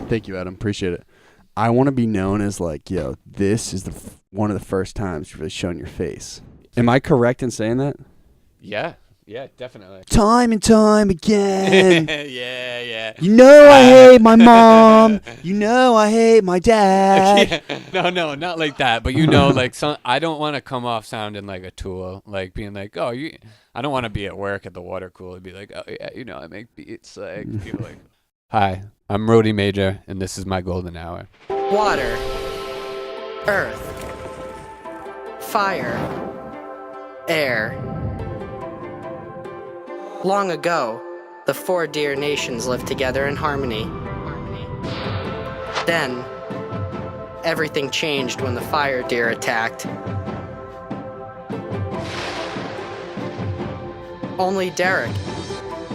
Thank you, Adam. Appreciate it. I want to be known as like, yo, this is one of the first times you've really shown your face. Am I correct in saying that? Yeah, definitely. Time and time again. yeah. You know I hate my mom. You know I hate my dad. Yeah. No, not like that. But you know, like I don't want to come off sounding like a tool, like being like, oh, I don't want to be at work at the water cooler and be like, oh yeah, you know, I make beats. Like, people like, hi, I'm Rhody Major, and this is my golden hour. Water, earth, fire, air. Long ago, the 4 deer nations lived together in harmony. Then, everything changed when the fire deer attacked. Only Derek,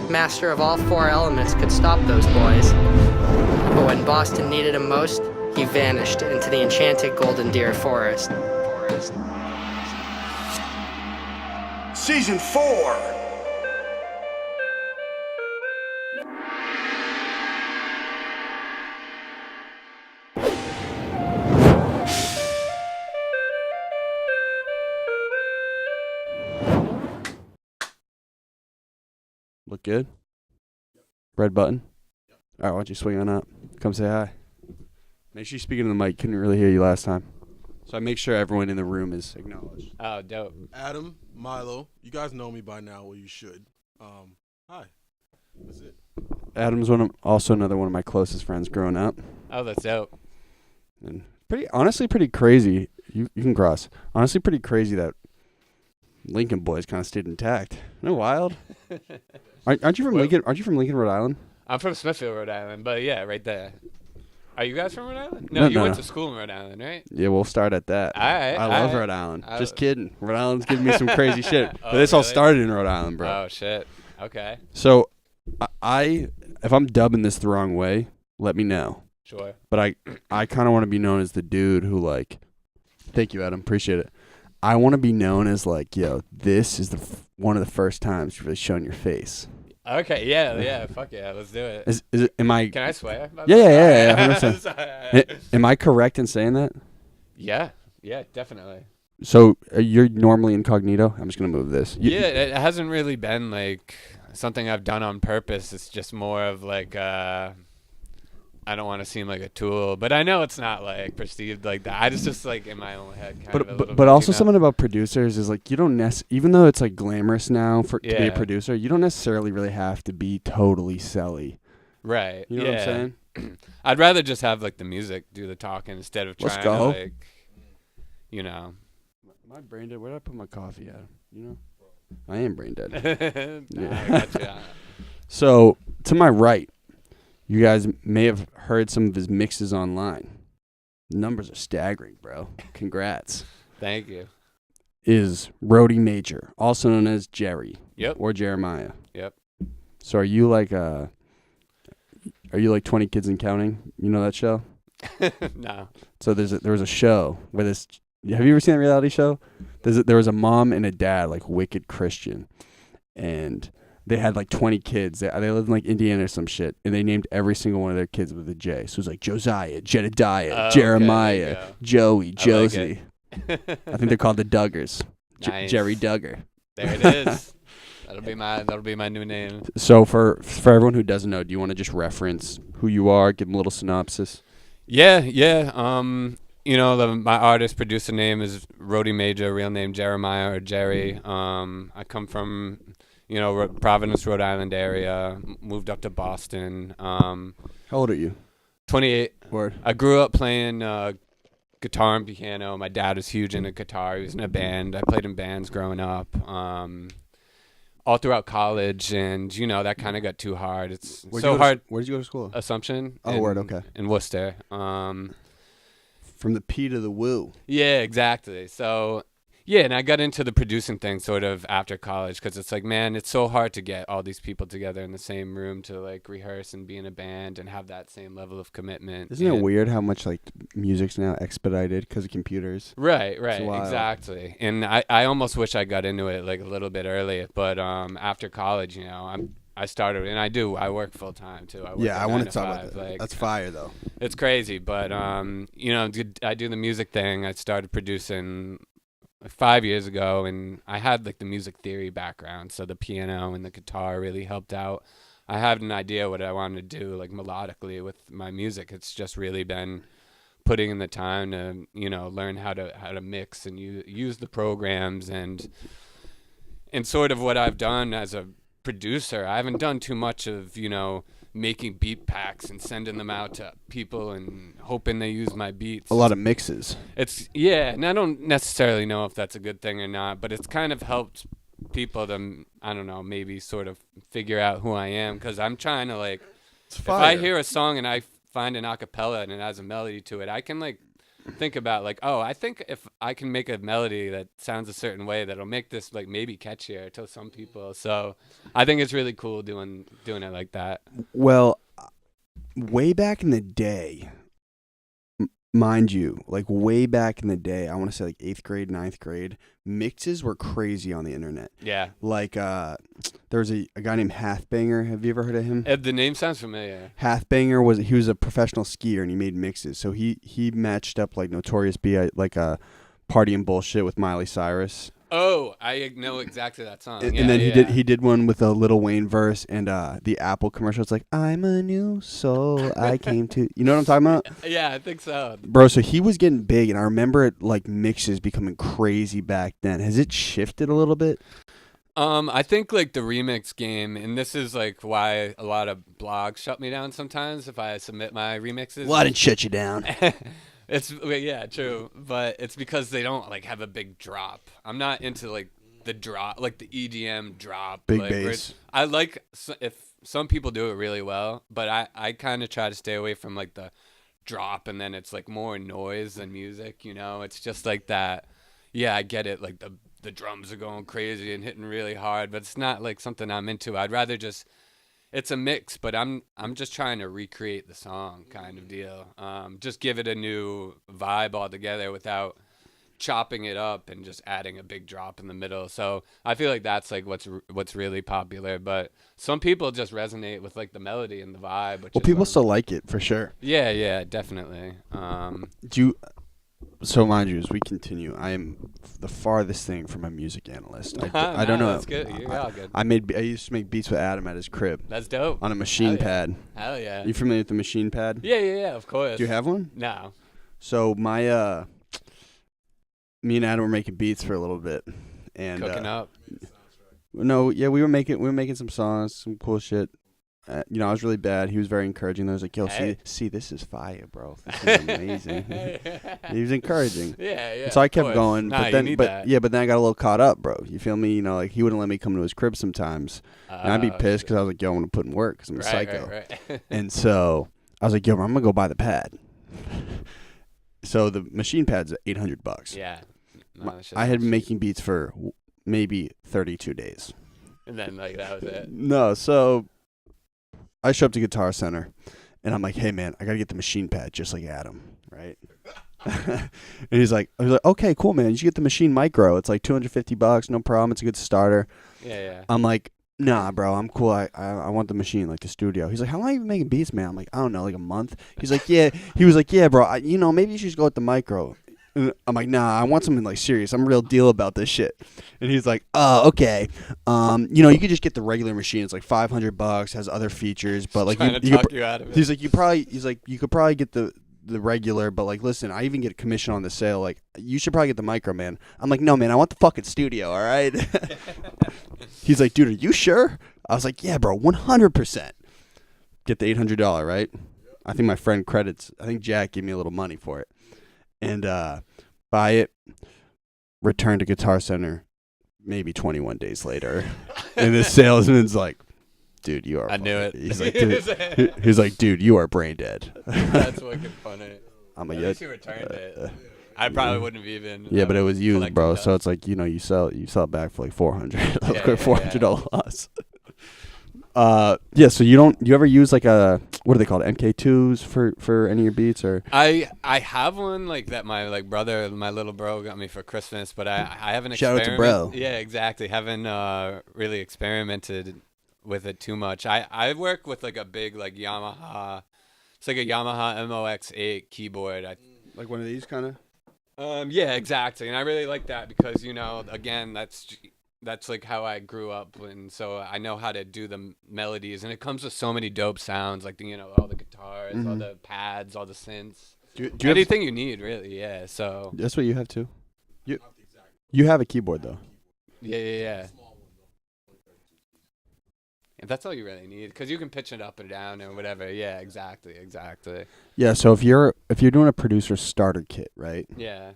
master of all 4 elements, could stop those boys. But when Boston needed him most, he vanished into the enchanted golden deer forest. Season 4. Look good? Red button? All right, why don't you swing on up? Come say hi. Make sure you speak into the mic. Couldn't really hear you last time. So I make sure everyone in the room is acknowledged. Oh, dope. Adam, Milo, you guys know me by now, or you should. Hi. That's it. Adam's also another one of my closest friends growing up. Oh, that's dope. And honestly pretty crazy. You can cross. Honestly pretty crazy that Lincoln boys kind of stayed intact. Isn't it wild? Aren't you from Lincoln? Aren't you from Lincoln, Rhode Island? I'm from Smithfield, Rhode Island, but yeah, right there. Are you guys from Rhode Island? No, you went to school in Rhode Island, right? Yeah, we'll start at that. All right. I love Rhode Island. Just kidding. Rhode Island's giving me some crazy shit. But this all started in Rhode Island, bro. Oh, shit. Okay. So, if I'm dubbing this the wrong way, let me know. Sure. But I kind of want to be known as the dude who, like, thank you, Adam. Appreciate it. I want to be known as, like, yo, this is one of the first times you've really shown your face. Okay, yeah, fuck yeah, let's do it. Is it? Am I? Can I swear? Yeah, 100%. Am I correct in saying that? Yeah, definitely. So you're normally incognito? I'm just gonna move this. Yeah, it hasn't really been like something I've done on purpose. It's just more of like I don't want to seem like a tool, but I know it's not like perceived like that. I just like in my own head. But also something about producers is like you don't even though it's like glamorous now to be a producer, you don't necessarily really have to be totally selly. Right. You know what I'm saying? I'd rather just have like the music do the talking instead of trying to like, you know. My brain dead. Where did I put my coffee at? You know, I am brain dead. I gotcha. So to my right. You guys may have heard some of his mixes online. The numbers are staggering, bro. Congrats. Thank you. Is Rhody Major, also known as Jerry. Yep. Or Jeremiah. Yep. So are you like 20 Kids and Counting? You know that show? No. So there was a show where have you ever seen that reality show? There was a mom and a dad, like wicked Christian, and they had like 20 kids. They lived in like Indiana or some shit, and they named every single one of their kids with a J. So it was like Josiah, Jedediah, Jeremiah, Joey, Josie. I think they're called the Duggars. Nice. Jerry Duggar. There it is. That'll be my new name. So for everyone who doesn't know, do you want to just reference who you are? Give them a little synopsis. Yeah. You know, my artist producer name is Rhody Major, real name Jeremiah or Jerry. I come from Providence, Rhode Island area. Moved up to Boston. How old are you? 28. Word. I grew up playing guitar and piano. My dad was huge into guitar. He was in a band. I played in bands growing up. All throughout college, and that kind of got too hard. It's so hard. Where did you go to school? Assumption. Word. Okay. In Worcester. From the P to the woo. Yeah, exactly. So, yeah, and I got into the producing thing sort of after college because it's like, man, it's so hard to get all these people together in the same room to like rehearse and be in a band and have that same level of commitment. Isn't it weird how much like music's now expedited because of computers? Right, exactly. And I almost wish I got into it like a little bit earlier, but after college, I'm I started, and I work full time too. I work Yeah, at I 9 want to to talk about 5, that. like, That's fire though. it's crazy, but I do the music thing. I started producing like 5 years ago, and I had like the music theory background, so the piano and the guitar really helped out. I had an idea what I wanted to do, like melodically with my music. It's just really been putting in the time to learn how to mix and use the programs, and sort of what I've done as a producer. I haven't done too much of making beat packs and sending them out to people and hoping they use my beats. A lot of mixes. And I don't necessarily know if that's a good thing or not, but it's kind of helped people to, I don't know, maybe sort of figure out who I am, because I'm trying to like, if I hear a song and I find an acapella and it has a melody to it, I can like think about like, oh, I think if I can make a melody that sounds a certain way, that'll make this like maybe catchier to some people. So I think it's really cool doing it like that. Well, way back in the day, mind you, like way back in the day, I want to say like 8th grade, 9th grade, mixes were crazy on the internet. Yeah. Like there was a guy named Hathbanger. Have you ever heard of him? The name sounds familiar. Hathbanger was a professional skier and he made mixes. So he matched up like Notorious B.I. like a Party and Bullshit with Miley Cyrus. Oh, I know exactly that song. And then he did one with a Lil Wayne verse and the Apple commercial. It's like, I'm a new soul. I came to, you know what I'm talking about? Yeah, I think so. Bro, so he was getting big, and I remember it like mixes becoming crazy back then. Has it shifted a little bit? I think like the remix game, and this is like why a lot of blogs shut me down sometimes if I submit my remixes. Well, I didn't shut you down. Yeah, true, but it's because they don't like have a big drop. I'm not into like the drop, like the EDM drop. Big like, bass. I like if some people do it really well, but I kind of try to stay away from like the drop, and then it's like more noise than music. It's just like that. Yeah, I get it. Like the drums are going crazy and hitting really hard, but it's not like something I'm into. I'd rather just. It's a mix, but I'm just trying to recreate the song kind of deal. Just give it a new vibe altogether without chopping it up and just adding a big drop in the middle. So I feel like that's like what's really popular. But some people just resonate with like the melody and the vibe. Well, people still like it for sure. Yeah, definitely. So mind you, as we continue, I am the farthest thing from a music analyst. I don't know. That's good. You're all good. I used to make beats with Adam at his crib. That's dope. On a machine pad. Hell yeah. You familiar with the machine pad? Yeah, of course. Do you have one? No. So my me and Adam were making beats for a little bit, and Cooking up. No, yeah, we were making some songs, some cool shit. I was really bad. He was very encouraging. I was like, yo, see, this is fire, bro. This is amazing. He was encouraging. Yeah. And so I kept going, Nah, but then you need that. but then I got a little caught up, bro. You feel me? Like he wouldn't let me come to his crib sometimes, and I'd be pissed because I was like, yo, I want to put in work because I'm a psycho. Right. And so I was like, yo, bro, I'm gonna go buy the pad. So the machine pad's $800. Yeah. No, I had been making beats for maybe 32 days. And then like that was it. No, so I show up to Guitar Center, and I'm like, hey, man, I got to get the machine pad just like Adam, right? And he's like, okay, cool, man. You should get the machine micro. It's like $250, no problem. It's a good starter. Yeah. I'm like, nah, bro, I'm cool. I want the machine, like the studio. He's like, how long have you been making beats, man? I'm like, I don't know, like a month. He's like, yeah. He was like, yeah, bro, maybe you should just go with the micro. And I'm like, nah, I want something like serious. I'm real deal about this shit. And he's like, oh, okay. You could just get the regular machine. It's like $500, has other features, but like Trying to talk you out of it. He's like, you could probably get the regular, but like, listen, I even get a commission on the sale. Like, you should probably get the micro, man. I'm like, no, man, I want the fucking studio. All right. He's like, dude, are you sure? I was like, yeah, bro, 100%. Get the $800, right? I think my friend I think Jack gave me a little money for it. And buy it, return to Guitar Center maybe 21 days later. And the salesman's like, dude, you are I knew it. He's like, dude, you are brain dead. That's fucking funny. I'm like, At least you returned it. I probably wouldn't have even. Yeah, but it was used, bro. Dust. So it's like, you sell it back for like $400. Like $400 loss. So you ever use like what are they called, MK2s for any of your beats? Or I have one like that my little bro got me for Christmas, but I haven't Shout out to bro. Yeah, exactly. Haven't really experimented with it too much. I work with like a big like Yamaha. It's like a Yamaha MOX8 keyboard. Like one of these kind of. Yeah, exactly. And I really like that because again, that's like how I grew up, and so I know how to do the melodies, and it comes with so many dope sounds, like all the guitars, all the pads, all the synths, Do you anything you need, really. Yeah. So that's what you have too. You have a keyboard though. yeah. And that's all you really need, because you can pitch it up and down or whatever. Yeah, exactly. Yeah. So if you're doing a producer starter kit, right? Yeah.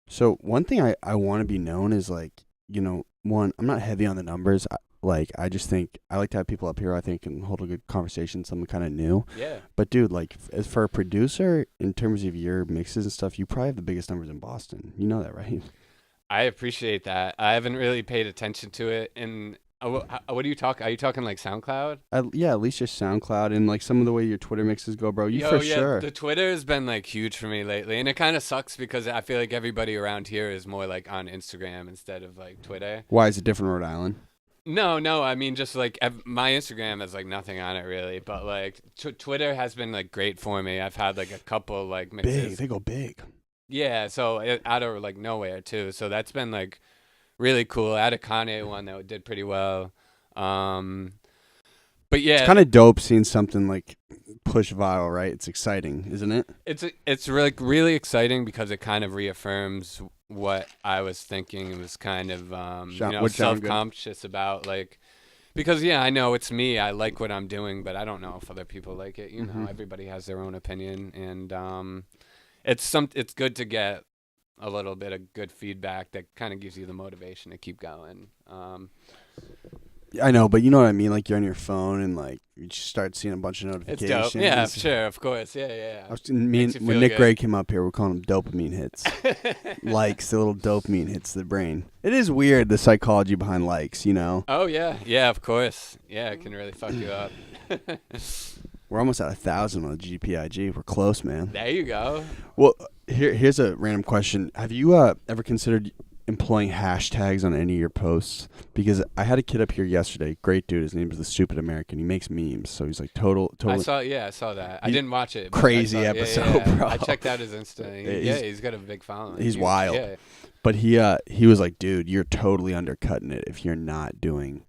So one thing I want to be known is like, one, I'm not heavy on the numbers. I just think I like to have people up here, I think, and hold a good conversation, something kind of new. Yeah. But dude, like as for a producer, in terms of your mixes and stuff, you probably have the biggest numbers in Boston. You know that, right? I appreciate that. I haven't really paid attention to it. And what are you talking? Are you talking like SoundCloud? Yeah, at least just SoundCloud and like some of the way your Twitter mixes go, bro. Sure. The Twitter has been like huge for me lately, and it kind of sucks because I feel like everybody around here is more like on Instagram instead of like Twitter. Why is it different, Rhode Island? No, I mean just like my Instagram has like nothing on it really, but like Twitter has been like great for me. I've had like a couple like mixes. They go big. Yeah, so out of like nowhere too. So that's been like really cool. I had a Kanye one that did pretty well. But yeah, it's kind of dope seeing something like push viral, right? It's exciting, isn't it? It's really really exciting because it kind of reaffirms what I was thinking. It was kind of self-conscious about like, because I know it's me. I like what I'm doing, but I don't know if other people like it. Everybody has their own opinion, and it's good to get a little bit of good feedback that kind of gives you the motivation to keep going. I know, but you know what I mean? Like, you're on your phone and, like, you just start seeing a bunch of notifications. It's dope. Yeah, sure, of course. Yeah. When Nick Gray came up here, we're calling him dopamine hits. Likes, the little dopamine hits the brain. It is weird, the psychology behind likes, Oh, yeah. Yeah, of course. Yeah, it can really fuck you up. We're almost at 1,000 on the GPIG. We're close, man. There you go. Well, here's a random question. Have you ever considered employing hashtags on any of your posts? Because I had a kid up here yesterday, great dude. His name is the Stupid American. He makes memes, so he's like total. I saw that. I didn't watch it. Crazy episode, bro. I checked out his Insta. He's got a big following. He's wild. Yeah. But he was like, dude, you're totally undercutting it if you're not doing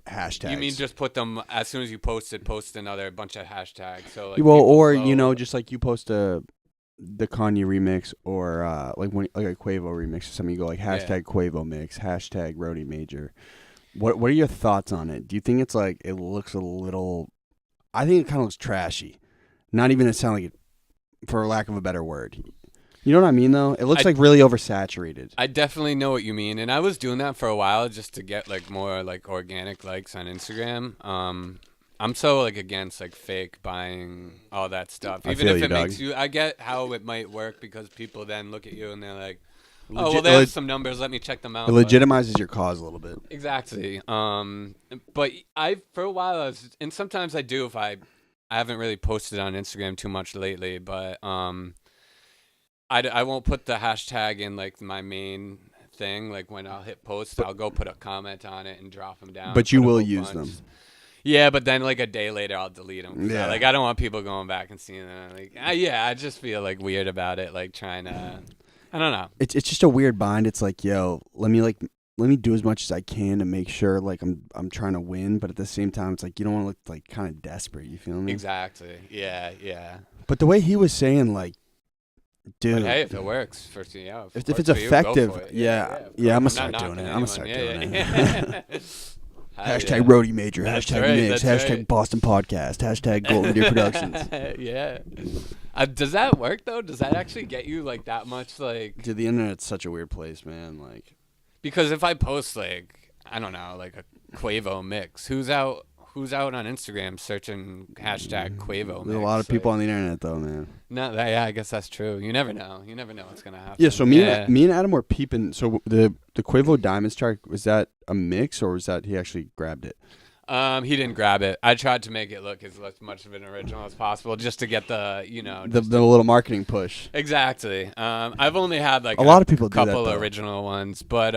hashtags. You mean just put them as soon as you post another bunch of hashtags? So like, just like you post the Kanye remix or like a Quavo remix or something, you go like hashtag Quavo mix, hashtag RhodyMajor. What are your thoughts on it? Do you think it's like it looks a little? I think it kind of looks trashy. Not even to sound like it, for lack of a better word. You know what I mean, though? It looks like really oversaturated. I definitely know what you mean, and I was doing that for a while just to get like more like organic likes on Instagram. I'm so like against like fake buying all that stuff. Even if it makes you, I get how it might work because people then look at you and they're like, "Oh, well, they have some numbers. Let me check them out." It legitimizes your cause a little bit. Exactly. But for a while and sometimes I do if I haven't really posted on Instagram too much lately, but I won't put the hashtag in like my main thing. Like when I'll hit post, I'll go put a comment on it and drop them down. But you will use them. Yeah, but then like a day later, I'll delete them. Yeah. I don't want people going back and seeing them. Like, I just feel like weird about it. Like trying to, I don't know. It's just a weird bind. It's like, yo, let me do as much as I can to make sure like I'm trying to win, but at the same time, it's like you don't want to look like kind of desperate. You feel me? Exactly. Yeah. But the way he was saying, like, dude, but hey, if it works for if it's effective, I'm gonna start doing it. I'm gonna start doing it. Hashtag RhodyMajor, hashtag mix, hashtag Boston podcast, hashtag goldendeer.productions. Yeah. Does that work though? Does that actually get you like that much like? Dude, the internet's such a weird place, man. Like, because if I post like I don't know, like a Quavo mix, who's out on Instagram searching hashtag Quavo mix? There's a lot of people on the internet though, man. No, I guess that's true. You never know. You never know what's gonna happen. Yeah. So me and Adam were peeping. So the Quavo Diamond Strike, was that a mix or was that he actually grabbed it? He didn't grab it. I tried to make it look as much of an original as possible, just to get the the little marketing push. Exactly. I've only had like a lot of people couple do that, original ones, but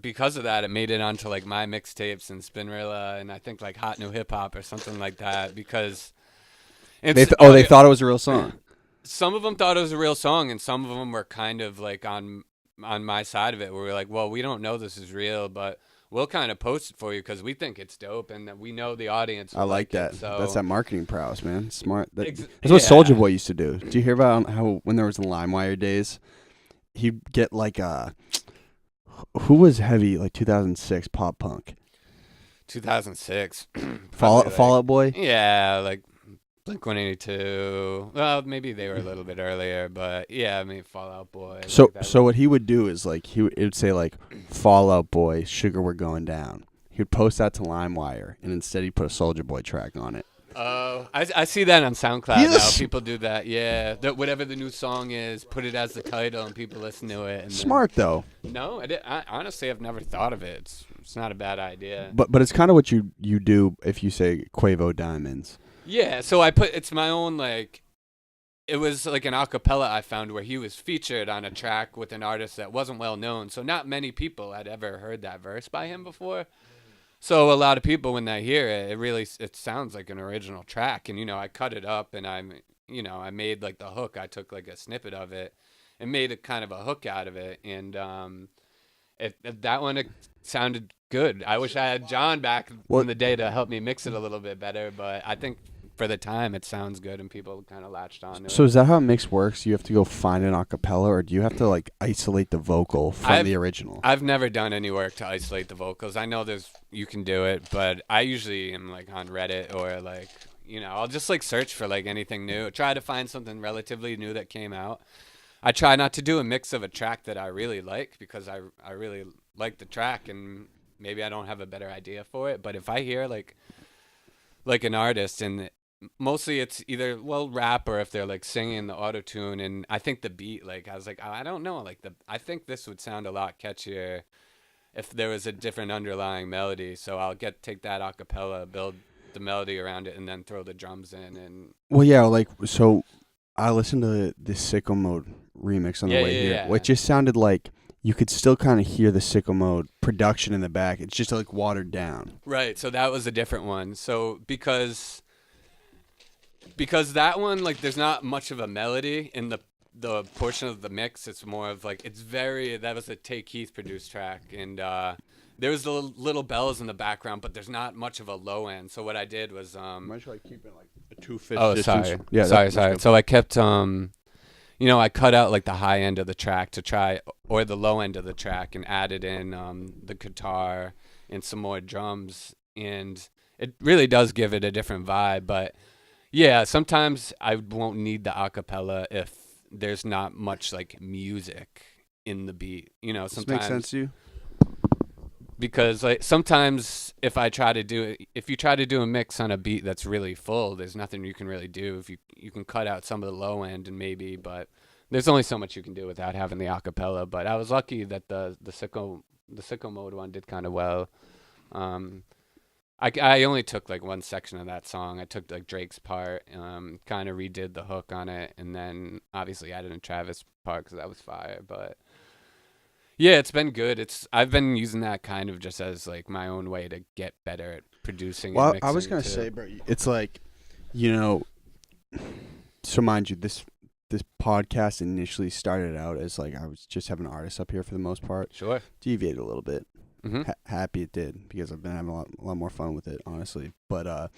because of that, it made it onto like my mixtapes and Spinrilla, and I think like Hot New Hip Hop or something like that. Because They thought it was a real song. some of them thought it was a real song, and some of them were kind of like on my side of it, where we're like, well, we don't know this is real, but we'll kind of post it for you because we think it's dope and that we know the audience will I like it, that. so. That's that marketing prowess, man. Smart. That's what Yeah. Soulja Boy used to do. Do you hear about how when there was the LimeWire days, he'd get like who was heavy like 2006 pop punk? 2006. Fall Out Boy. Yeah, like Blink-182. Well, maybe they were a little bit earlier, but yeah, I mean Fall Out Boy. So like so what he would do is like it would say like Fall Out Boy, Sugar We're Going Down. He would post that to LimeWire, and instead he'd put a Soulja Boy track on it. Oh, I see that on SoundCloud now. People do that. Yeah, whatever the new song is, put it as the title, and people listen to it. And Smart though. No, I honestly have never thought of it. It's not a bad idea. But it's kind of what you do if you say Quavo Diamonds. Yeah, so it's my own like. It was like an acapella I found where he was featured on a track with an artist that wasn't well known. So not many people had ever heard that verse by him before. So a lot of people, when they hear it, it sounds like an original track. And, I cut it up and I made like the hook. I took like a snippet of it and made a kind of a hook out of it. And that one it sounded good. I wish I had John back in the day to help me mix it a little bit better. But I think for the time, it sounds good and people kind of latched on to it. So is that how a mix works? You have to go find an acapella, or do you have to like isolate the vocal from the original? I've never done any work to isolate the vocals. I know you can do it, but I usually am like on Reddit or like, I'll just like search for like anything new. Try to find something relatively new that came out. I try not to do a mix of a track that I really like because I really like the track and maybe I don't have a better idea for it. But if I hear like an artist and mostly it's either rap or if they're like singing the auto tune, and I think the beat, like I was like, I don't know, like I think this would sound a lot catchier if there was a different underlying melody. So I'll take that acapella, build the melody around it, and then throw the drums in. And so I listened to this Sicko Mode remix on the way here, which just sounded like you could still kind of hear the Sicko Mode production in the back. It's just like watered down. Right. So that was a different one. So because that one, like, there's not much of a melody in the portion of the mix. It's more of like that was a Tay Keith produced track, and there was the little bells in the background, but there's not much of a low end. So what I did was Might try keeping like a 2/5 oh distance. sorry Yeah, sorry. So I kept I cut out like the high end of the track or the low end of the track and added in the guitar and some more drums, and it really does give it a different vibe. But yeah, sometimes I won't need the acapella if there's not much like music in the beat. Sometimes Does this make sense to you? Because like sometimes if you try to do a mix on a beat that's really full, there's nothing you can really do. If you can cut out some of the low end but there's only so much you can do without having the acapella. But I was lucky that the Sicko Mode one did kind of well. I only took like one section of that song. I took like Drake's part, kind of redid the hook on it, and then obviously added in Travis' part because that was fire. But yeah, it's been good. I've been using that kind of just as like my own way to get better at producing. Well, and mixing I was gonna say, bro, it's like, so mind you, this podcast initially started out as like I was just having artists up here for the most part. Sure. Deviated a little bit. Mm-hmm. Happy it did because I've been having a lot more fun with it, honestly. But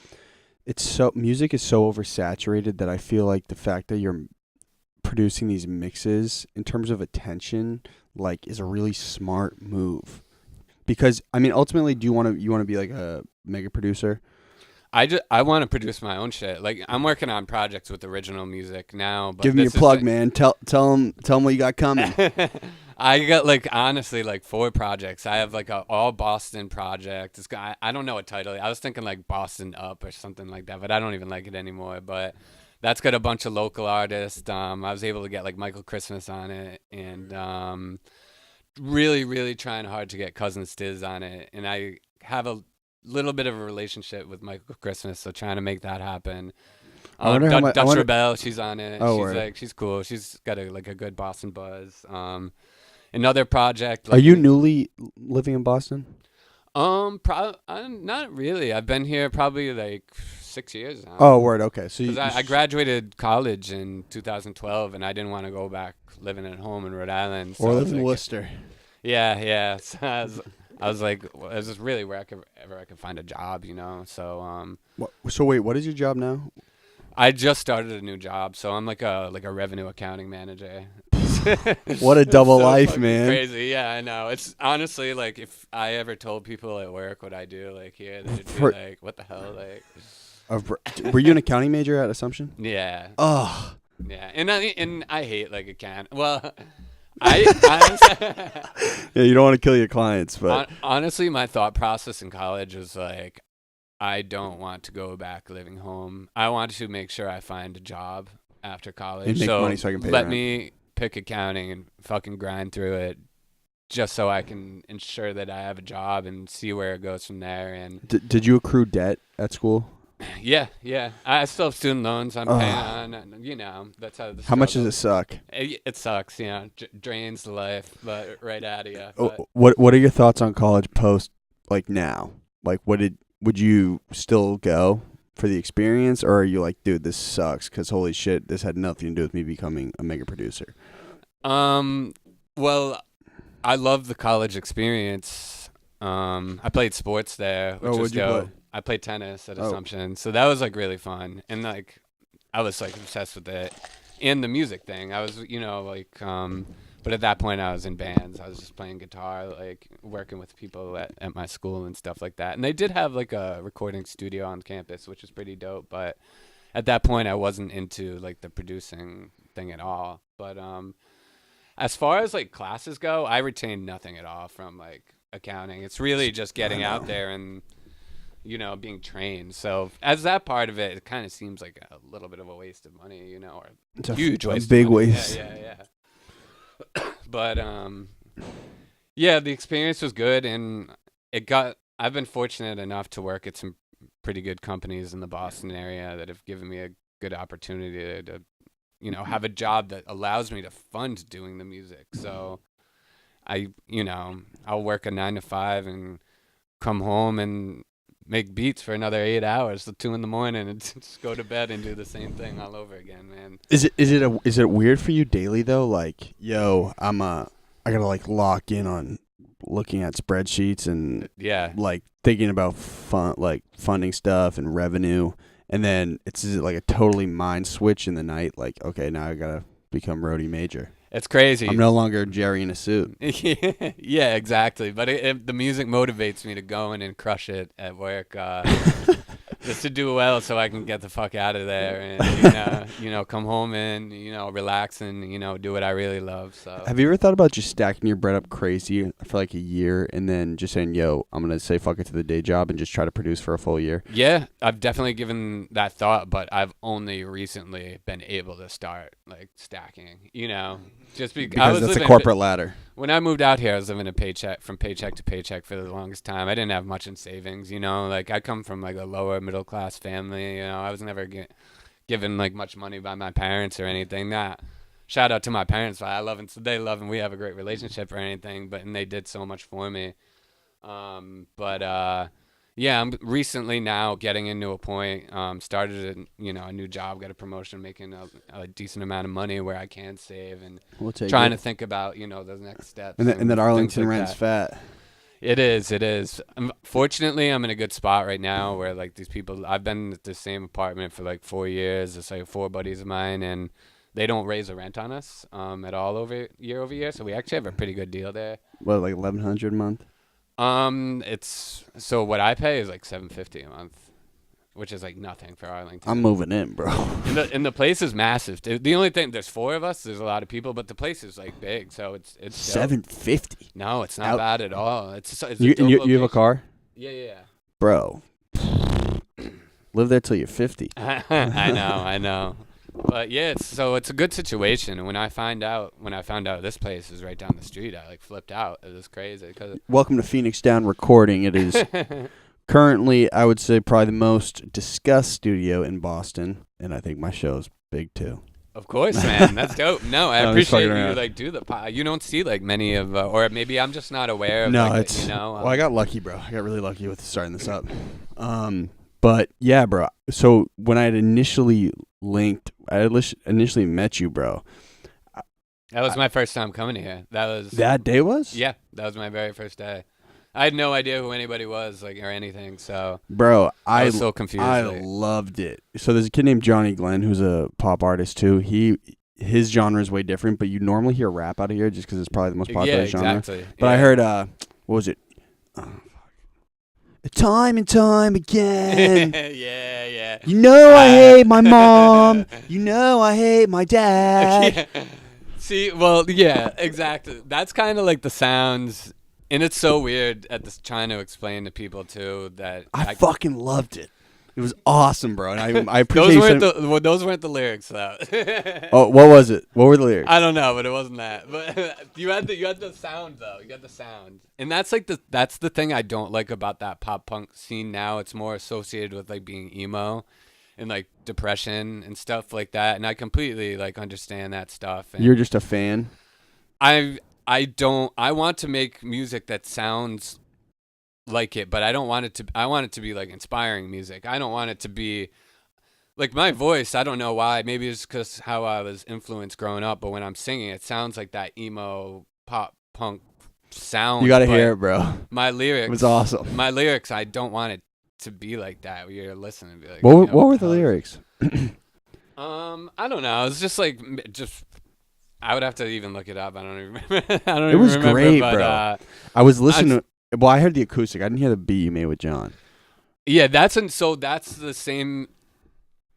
music is so oversaturated that I feel like the fact that you're producing these mixes in terms of attention like is a really smart move. Because I mean, ultimately, you want to be like a mega producer? I want to produce my own shit. Like I'm working on projects with original music now. But give me your plug, man. Tell them what you got coming. I got like honestly like 4 projects. I have like a all Boston project. I don't know what title. I was thinking like Boston Up or something like that, but I don't even like it anymore. But that's got a bunch of local artists. I was able to get like Michael Christmas on it, and really, really trying hard to get Cousin Stiz on it. And I have a little bit of a relationship with Michael Christmas, so trying to make that happen. Dutch Rebel, she's on it. She's cool. She's got a good Boston buzz. another project. Are you newly living in Boston? Not really. I've been here probably like 6 years now. Oh, word. Okay, so 'Cause I graduated college in 2012, and I didn't want to go back living at home in Rhode Island. So or I live was in like, Worcester. Yeah. So I was like, this is really where I could find a job, you know. So So wait, what is your job now? I just started a new job, so I'm like a revenue accounting manager. What a double So life, fucking man. Crazy, yeah, I know. It's honestly like if I ever told people at work what I do, like here, they'd be like, "What the hell?" Like, Were you an accounting major at Assumption? yeah, Oh, yeah, and I hate like account. Well, I yeah. You don't want to kill your clients, but honestly, my thought process in college was like, I don't want to go back living home. I want to make sure I find a job after college. and make money so I can pay let rent. me pick accounting and fucking grind through it, just so I can ensure that I have a job and see where it goes from there. And Did you accrue debt at school? yeah, I still have student loans I'm paying on. And, you know, that's how. How much does it suck? It sucks, you know, drains the life, but right out of you. What are your thoughts on college post like now? Like, would you still go for the experience, or are you like, dude, this sucks because holy shit, this had nothing to do with me becoming a mega producer? Well, I love the college experience. I played sports there, which was what'd you dope. play? I played tennis at Assumption, so that was like really fun, and like I was like obsessed with it, and the music thing. I was, you know, like but at that point I was in bands. I was just playing guitar, like working with people at my school and stuff like that. And they did have like a recording studio on campus, which was pretty dope. But at that point I wasn't into like the producing thing at all. But as far as like classes go, I retained nothing at all from like accounting. It's really just getting out there and, you know, being trained. So as that part of it kind of seems like a little bit of a waste of money, you know, or It's a huge waste of big money. waste. Yeah. But yeah, the experience was good, and I've been fortunate enough to work at some pretty good companies in the Boston area that have given me a good opportunity to you know, have a job that allows me to fund doing the music. So I'll work a 9 to 5 and come home and make beats for another 8 hours till 2 a.m. and just go to bed and do the same thing all over again, man. Is it weird for you daily though? Like, yo, I gotta like lock in on looking at spreadsheets and like thinking about funding stuff and revenue, and then is it like a totally mind switch in the night? Like, okay, now I gotta become RhodyMajor. It's crazy. I'm no longer Jerry in a suit. Yeah, exactly. But the music motivates me to go in and crush it at work, just to do well, so I can get the fuck out of there and come home and relax and do what I really love. So have you ever thought about just stacking your bread up crazy for like a year and then just saying, "Yo, I'm gonna say fuck it to the day job and just try to produce for a full year"? Yeah, I've definitely given that thought, but I've only recently been able to start like stacking. Just because that's a corporate ladder. When I moved out here, I was living from paycheck to paycheck for the longest time. I didn't have much in savings, like I come from like a lower middle class family. I was never given like much money by my parents or anything. Shout out to my parents. I love them. They love them. We have a great relationship or anything, and they did so much for me. Yeah, I'm recently now getting into a point, started a new job, got a promotion, making a decent amount of money where I can save and trying to think about, those next steps. And that Arlington like rent's fat. It is. Fortunately, I'm in a good spot right now where like these people, I've been at the same apartment for like 4 years. It's like 4 buddies of mine, and they don't raise the rent on us at all over year. So we actually have a pretty good deal there. What, like $1,100 a month? So what I pay is like $750 a month, which is like nothing for Arlington. I'm moving in, bro. And the place is massive. The only thing, there's 4 of us. There's a lot of people, but the place is like big, so it's $750. No, it's not bad at all. It's you have a car? Yeah. Bro, live there till you're 50. I know. But yeah, it's a good situation. And when I found out this place is right down the street, I like flipped out. It was crazy. Welcome to Phoenix Down Recording. It is currently, I would say, probably the most discussed studio in Boston, and I think my show's big too. Of course, man. That's dope. No, I No, I'm just appreciate fucking you around. like do the you don't see like many of or maybe I'm just not aware of No, like, it's well, I got lucky, bro. I got really lucky with starting this up. But yeah, bro. So when I had initially initially met you, bro. that was my first time coming here. That day was? Yeah, that was my very first day. I had no idea who anybody was like or anything, so Bro, I was so confused. I like, loved it. So there's a kid named Johnny Glenn who's a pop artist too. His genre is way different, but you normally hear rap out of here just because it's probably the most popular genre. Exactly. But I heard what was it? Time and time again. yeah. You know I hate my mom. You know I hate my dad. Yeah. See, well, yeah, exactly. That's kind of like the sounds, and it's so weird at this trying to explain to people too that I fucking loved it. It was awesome, bro. And I those appreciate those weren't the lyrics though. Oh, what was it? What were the lyrics? I don't know, but it wasn't that. But you had the sound though. You got the sound, and that's like that's the thing I don't like about that pop punk scene now. It's more associated with like being emo, and like depression and stuff like that. And I completely like understand that stuff. And You're just a fan? I want to make music that sounds like it, but I want it to be like inspiring music. I don't want it to be like my voice. I don't know why. Maybe it's because how I was influenced growing up, but when I'm singing, it sounds like that emo pop punk sound. You got to hear it, bro. My lyrics. It was awesome. My lyrics, I don't want it to be like that. You're listening and be like, What were the lyrics? I don't know. It's just like I would have to even look it up. I don't even remember. It was great, but, bro. I was listening well, I heard the acoustic. I didn't hear the beat you made with John. Yeah, that's the same.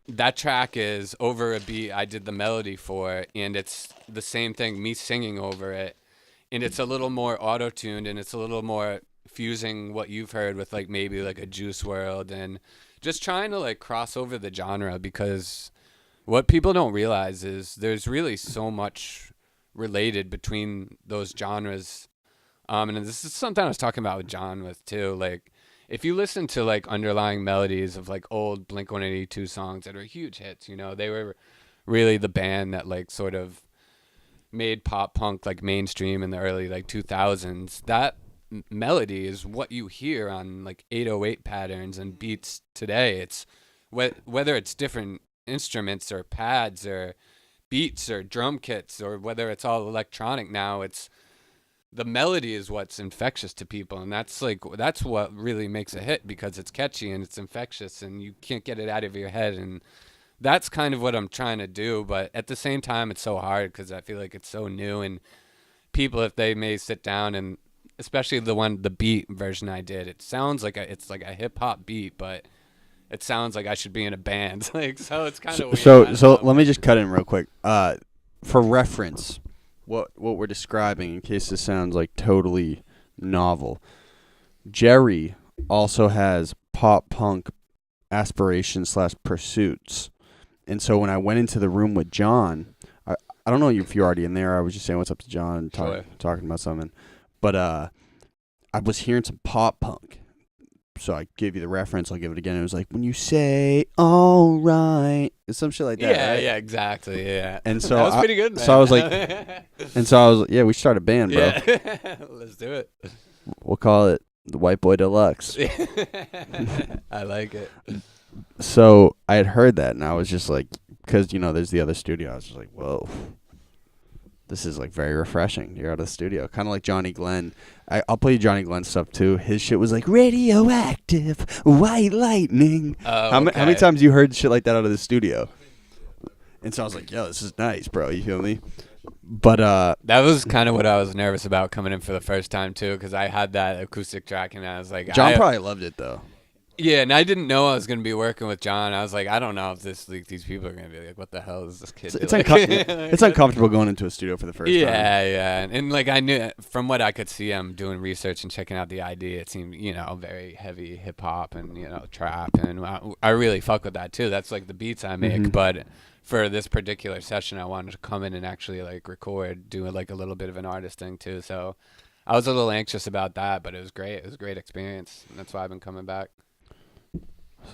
That track is over a beat I did the melody for, and it's the same thing, me singing over it, and it's a little more auto-tuned, and it's a little more fusing what you've heard with like maybe like a Juice WRLD, and just trying to like cross over the genre, because what people don't realize is there's really so much related between those genres. And this is something I was talking about with John with too. Like, if you listen to like underlying melodies of like old Blink-182 songs that are huge hits, you know, they were really the band that like sort of made pop punk like mainstream in the early like 2000s. That melody is what you hear on like 808 patterns and beats today. It's whether it's different instruments or pads or beats or drum kits, or whether it's all electronic now, it's the melody is what's infectious to people, and that's what really makes a hit, because it's catchy and it's infectious and you can't get it out of your head. And that's kind of what I'm trying to do, but at the same time it's so hard because I feel like it's so new, and people, if they may sit down, and especially the beat version I did, it sounds like it's like a hip hop beat, but it sounds like I should be in a band. Like, so it's kind of weird. So let me just cut in real quick. For reference, what we're describing, in case this sounds like totally novel, Jerry also has pop punk aspirations / pursuits. And so when I went into the room with John, I don't know if you're already in there. I was just saying what's up to John and talking about something. But I was hearing some pop punk. So I gave you the reference. I'll give it again. It was like, when you say all right, some shit like that. Yeah, right? yeah, exactly. Yeah. And so that was pretty good, man. So I was like, yeah, we should start a band, bro. Yeah. Let's do it. We'll call it the White Boy Deluxe. I like it. So I had heard that, and I was just like, because, you know, there's the other studio. I was just like, whoa, this is like very refreshing. You're out of the studio. Kind of like Johnny Glenn. I'll play you Johnny Glenn stuff too. His shit was like radioactive, white lightning. How many times you heard shit like that out of the studio? And so I was like, yo, this is nice, bro. You feel me? But that was kind of what I was nervous about coming in for the first time too, because I had that acoustic track, and I was like, John probably loved it though. Yeah, and I didn't know I was going to be working with John. I was like, I don't know if these people are going to be like, what the hell is this kid It's, doing? it's uncomfortable going into a studio for the first time. Yeah. And like, I knew from what I could see, I'm doing research and checking out the ID. It seemed, you know, very heavy hip hop and, you know, trap. And I really fuck with that too. That's like the beats I make. Mm-hmm. But for this particular session, I wanted to come in and actually like record, do like a little bit of an artist thing too. So I was a little anxious about that, but it was great. It was a great experience. And that's why I've been coming back.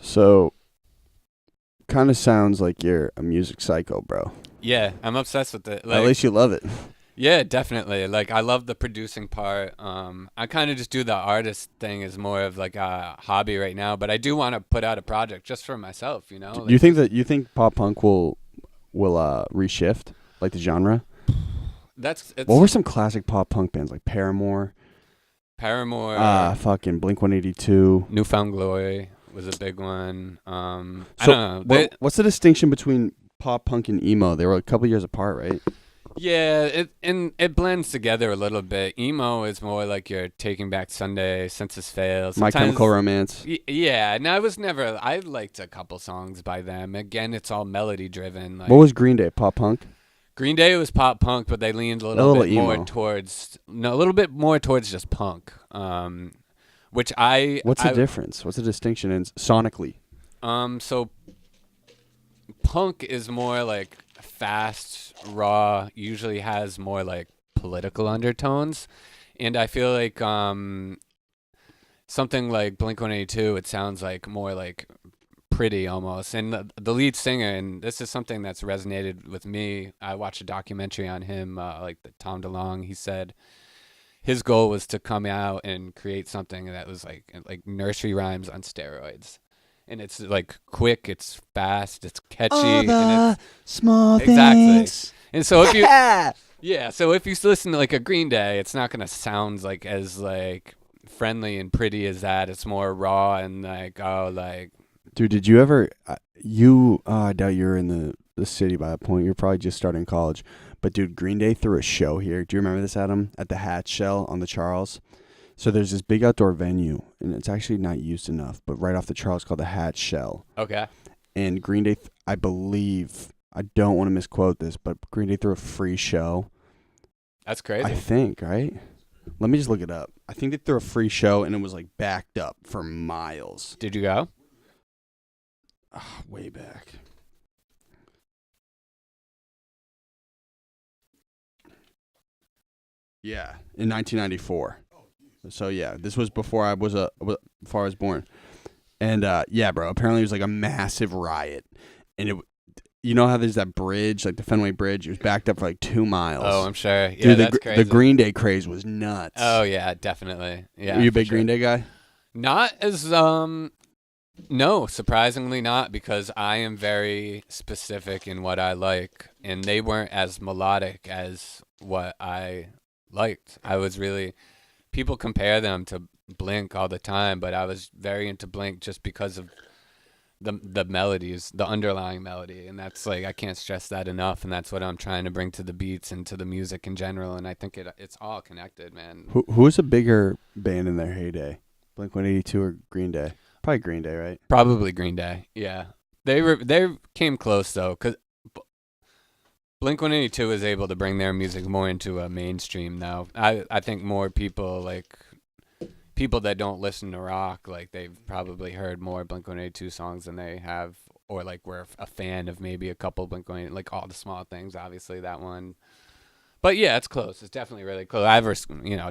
So, kind of sounds like you're a music psycho, bro. Yeah, I'm obsessed with it. At least you love it. Yeah, definitely. Like, I love the producing part. I kind of just do the artist thing as more of like a hobby right now, but I do want to put out a project just for myself, you know? Do you think pop punk will reshift like the genre? It's What were some classic pop punk bands like Paramore? Fucking Blink-182. Newfound Glory was a big one. I So don't know. what's the distinction between pop punk and emo? They were a couple years apart, right? Yeah, it blends together a little bit. Emo is more like you're Taking Back Sunday, Census Fails. My Chemical Romance. Yeah, and I liked a couple songs by them. Again, it's all melody driven. Like, What was Green Day? Pop punk? Green Day was pop punk, but they leaned a little bit more towards just punk. What's the difference? What's the distinction in sonically? So punk is more like fast, raw, usually has more like political undertones, and I feel like something like Blink-182, it sounds like more like pretty almost. And the lead singer, and this is something that's resonated with me. I watched a documentary on him, like the Tom DeLonge. He said his goal was to come out and create something that was like nursery rhymes on steroids. And it's like quick, it's fast, it's catchy. All the and small exactly. things. And so if you listen to like a Green Day, it's not gonna sound like as like friendly and pretty as that. It's more raw and like Dude, did you ever? I doubt you were in the city by that point. You're probably just starting college. But dude, Green Day threw a show here. Do you remember this, Adam? At the Hatch Shell on the Charles. So there's this big outdoor venue, and it's actually not used enough, but right off the Charles, called the Hatch Shell. Okay. And Green Day, I believe, I don't want to misquote this, but Green Day threw a free show. That's crazy. I think, right? Let me just look it up. I think they threw a free show, and it was like backed up for miles. Did you go? Way back. Yeah, in 1994. So yeah, this was before I was born. And yeah, bro, apparently it was like a massive riot. And you know how there's that bridge, like the Fenway Bridge, it was backed up for like 2 miles. Oh, I'm sure. Yeah, dude, that's crazy. The Green Day craze was nuts. Oh yeah, definitely. Yeah. Are you a big Green Day guy? Not as no, surprisingly not, because I am very specific in what I like, and they weren't as melodic as what I liked. People compare them to Blink all the time, but I was very into Blink just because of the melodies, the underlying melody, and that's like I can't stress that enough, and that's what I'm trying to bring to the beats and to the music in general, and I think it's all connected, man. Who's a bigger band in their heyday, Blink-182 or Green Day? Probably Green Day, right? Probably Green Day. Yeah, they came close though, because Blink-182 is able to bring their music more into a mainstream now. I think more people that don't listen to rock, like they've probably heard more Blink-182 songs than they have, or like were a fan of maybe a couple Blink-182, like All the Small Things, obviously that one. But yeah, it's close. It's definitely really close. I have a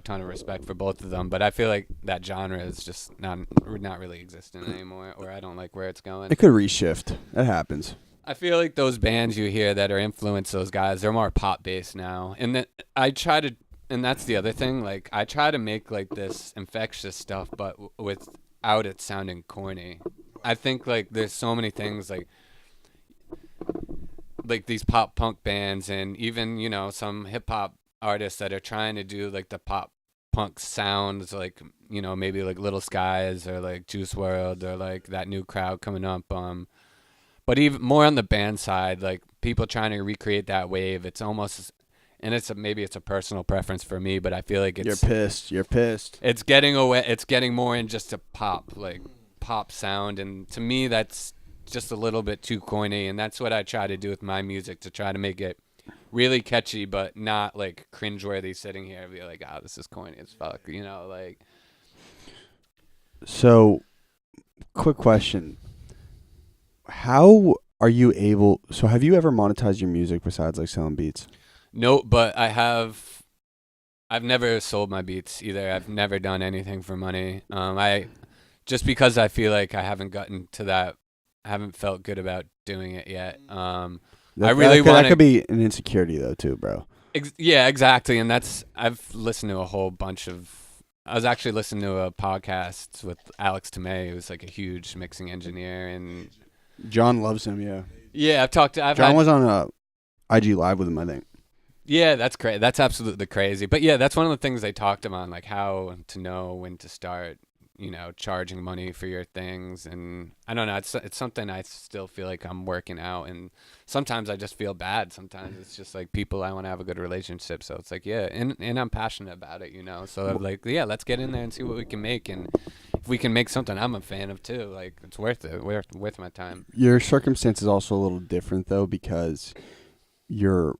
ton of respect for both of them, but I feel like that genre is just not really existent anymore, or I don't like where it's going. It could reshift. That happens. I feel like those bands you hear that are influenced those guys, they're more pop based now. And that and that's the other thing, like I try to make like this infectious stuff, but without it sounding corny. I think like there's so many things like these pop punk bands, and even, you know, some hip hop artists that are trying to do like the pop punk sounds, like, you know, maybe like Little Skies or like Juice WRLD or like that new crowd coming up. But even more on the band side, like people trying to recreate that wave, it's almost, and maybe it's a personal preference for me, but I feel like it's You're pissed. It's getting more in just a pop sound, and to me that's just a little bit too corny, and that's what I try to do with my music, to try to make it really catchy but not like cringeworthy, sitting here and be like, oh, this is corny as fuck, you know, like. So, quick question. How are you able, so have you ever monetized your music besides like selling beats? No, but I've never sold my beats either. I've never done anything for money. Just because I feel like I haven't gotten to that, I haven't felt good about doing it yet. I really want that could be an insecurity though too, bro. Yeah, exactly. And I've listened to a whole bunch of. I was actually listening to a podcast with Alex Tomei, who's like a huge mixing engineer, and John loves him. Yeah. Yeah, John was on IG Live with him, I think. Yeah, that's crazy. That's absolutely crazy. But yeah, that's one of the things they talked about, like how to know when to start, charging money for your things. And I don't know, it's something I still feel like I'm working out. And sometimes I just feel bad. Sometimes it's just like people I want to have a good relationship. So it's like, yeah, and I'm passionate about it, So I'm like, yeah, let's get in there and see what we can make. And if we can make something I'm a fan of too, like it's worth it, worth my time. Your circumstance is also a little different though, because you're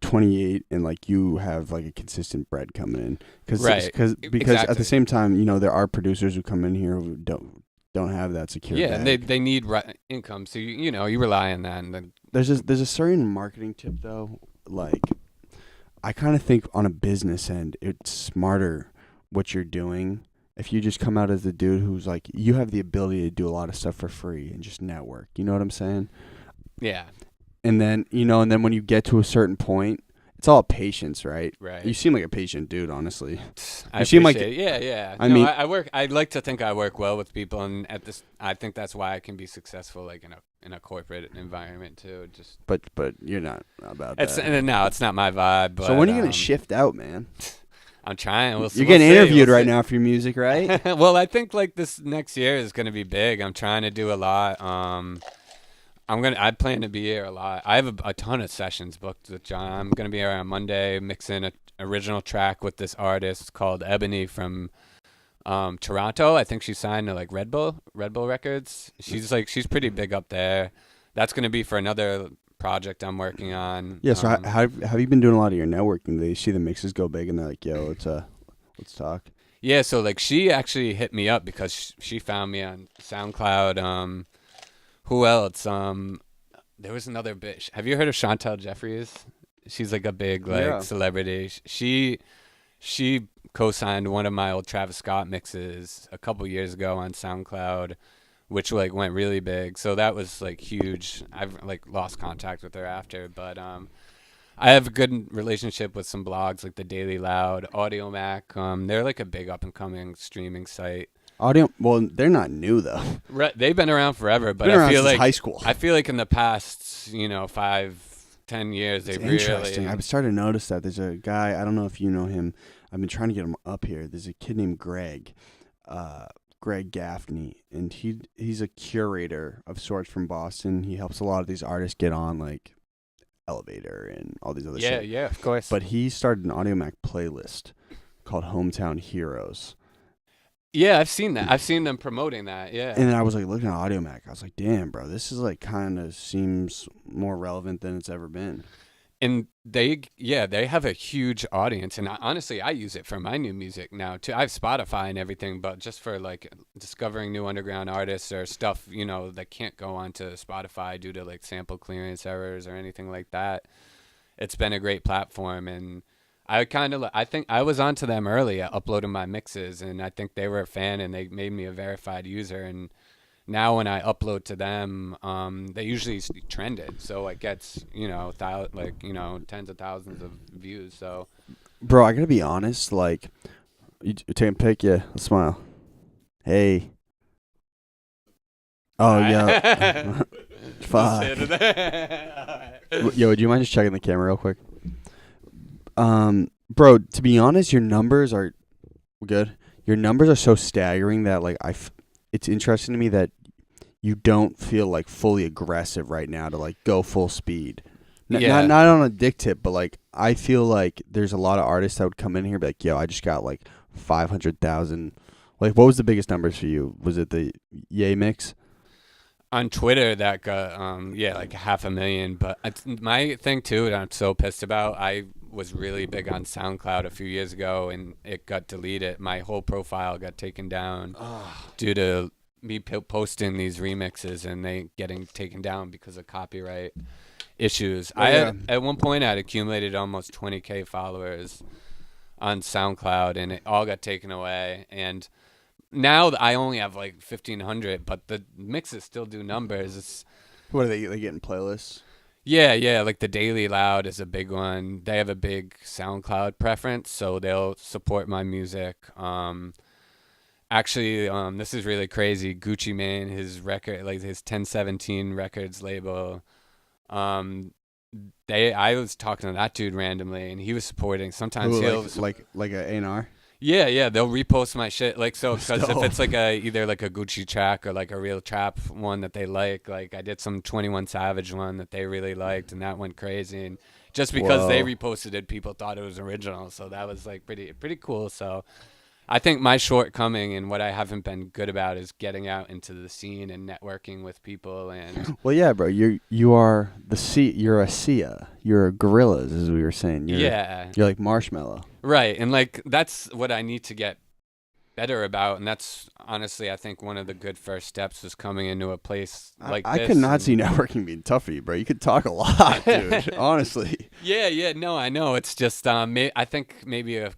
28 and like you have like a consistent bread coming in because exactly. At the same time there are producers who come in here who don't have that secure and they need income, so you rely on that. And then there's a certain marketing tip though, like I kind of think on a business end it's smarter what you're doing if you just come out as the dude who's like you have the ability to do a lot of stuff for free and just network, you know what I'm saying? Yeah. And then, and then when you get to a certain point, it's all patience, right? Right. You seem like a patient dude, honestly. I seem like it. Yeah. I like to think I work well with people, and I think that's why I can be successful, like in a corporate environment too. But you're not about that. No, it's not my vibe. But, so when are you gonna shift out, man? I'm trying. You're getting interviewed right now for your music, right? Well, I think like this next year is gonna be big. I'm trying to do a lot. I plan to be here a lot. I have a ton of sessions booked with John. I'm gonna be here on Monday, mixing an original track with this artist called Ebony from Toronto. I think she signed to like Red Bull Records. She's pretty big up there. That's gonna be for another project I'm working on. Yeah. So have you been doing a lot of your networking? They see the mixes go big and they're like, "Yo, let's talk." Yeah. So like she actually hit me up because she found me on SoundCloud. Who else? There was another bitch. Have you heard of Chantel Jeffries? She's like a big celebrity. She co-signed one of my old Travis Scott mixes a couple years ago on SoundCloud, which like went really big. So that was like huge. I've like lost contact with her after, but I have a good relationship with some blogs like the Daily Loud, AudioMac. They're like a big up and coming streaming site. Well, they're not new though. Right, they've been around forever, but I feel like high school. I feel like in the past, 5-10 years, they've really. Interesting. I've started to notice that there's a guy. I don't know if you know him. I've been trying to get him up here. There's a kid named Greg Gaffney, and he's a curator of sorts from Boston. He helps a lot of these artists get on like Elevator and all these other shit. Yeah, of course. But he started an AudioMac playlist called Hometown Heroes. Yeah, I've seen that. I've seen them promoting that, yeah. And then I was like looking at AudioMac. I was like, damn, bro, this is like kind of seems more relevant than it's ever been. And they have a huge audience. And honestly, I use it for my new music now too. I have Spotify and everything, but just for like discovering new underground artists or stuff, that can't go onto Spotify due to like sample clearance errors or anything like that. It's been a great platform, and I think I was onto them early uploading my mixes, and I think they were a fan and they made me a verified user. And now when I upload to them, they usually trend it, so it gets tens of thousands of views. So, bro, I gotta be honest. Like, you take a pic, yeah, let's smile. Hey. Oh yeah. Fuck. Yo, would you mind just checking the camera real quick? Bro, to be honest, your numbers are good. Your numbers are so staggering that like it's interesting to me that you don't feel like fully aggressive right now to like go full speed. Not on a dick tip, but like I feel like there's a lot of artists that would come in here and be like, yo, I just got like 500,000. Like, what was the biggest numbers for you? Was it the Yay mix? On Twitter, that got like 500,000. But it's my thing too that I'm so pissed about. I was really big on SoundCloud a few years ago, and it got deleted. My whole profile got taken down due to me posting these remixes and they getting taken down because of copyright issues. At one point I had accumulated almost 20,000 followers on SoundCloud, and it all got taken away. And now I only have like 1,500, but the mixes still do numbers. What are they getting playlists? Yeah, like the Daily Loud is a big one. They have a big SoundCloud preference, so they'll support my music. Actually, this is really crazy. Gucci Mane, his record, like his 1017 Records label, I was talking to that dude randomly, and he was supporting. Sometimes he'll like a A&R. Yeah, they'll repost my shit, like, so, because if Dope. it's like either like a Gucci track or like a real trap one that they like I did some 21 Savage one that they really liked, and that went crazy, and just because they Whoa. reposted it, people thought it was original, so that was like pretty cool. So I think my shortcoming and what I haven't been good about is getting out into the scene and networking with people. And Well, bro, you are you're a Sia. You're a Gorillas, as we were saying. You're like Marshmallow. Right, and like that's what I need to get better about, and that's honestly I think one of the good first steps is coming into a place like I this. could not see networking being tough for you, bro. You could talk a lot, dude. Honestly. Yeah, no, I know. It's just I think maybe a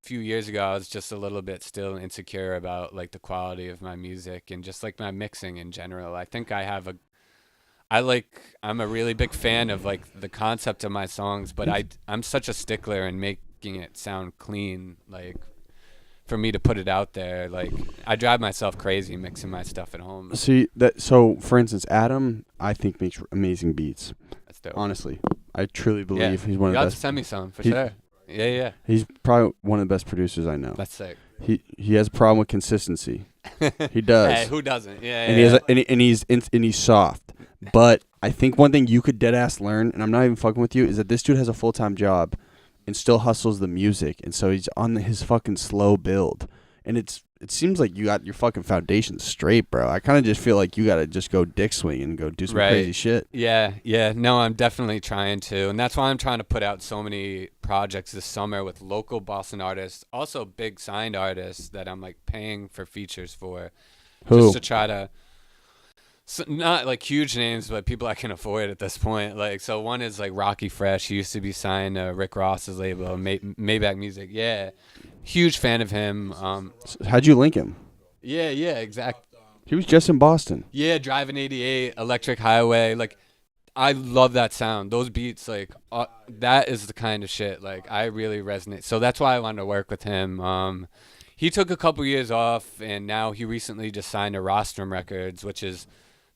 few years ago I was just a little bit still insecure about like the quality of my music and just like my mixing in general. I think I'm a really big fan of like the concept of my songs, but I'm such a stickler in making it sound clean. Like for me to put it out there, like I drive myself crazy mixing my stuff at home. So for instance, Adam, I think makes amazing beats. That's dope. Honestly, I truly believe he's one You of got the to best. send me some for sure. Yeah. He's probably one of the best producers I know. That's sick. He has a problem with consistency. He does. Hey, who doesn't? Yeah. And he's soft. But I think one thing you could dead ass learn, and I'm not even fucking with you, is that this dude has a full-time job and still hustles the music, and so he's on his fucking slow build. And it seems like you got your fucking foundation straight, bro. I kind of just feel like you got to just go dick swing and go do some crazy shit. Yeah. No, I'm definitely trying to. And that's why I'm trying to put out so many projects this summer with local Boston artists, also big signed artists that I'm like paying for features for. Who? Just to try to, not like huge names, but people I can afford at this point. Like, so one is like Rocky Fresh. He used to be signed to Rick Ross's label, Maybach Music. Yeah. Huge fan of him. How'd you link him? Yeah, exactly. He was just in Boston. Yeah, Driving 88, Electric Highway. Like, I love that sound. Those beats, like, that is the kind of shit, like, I really resonate. So that's why I wanted to work with him. He took a couple years off, and now he recently just signed to Rostrum Records, which is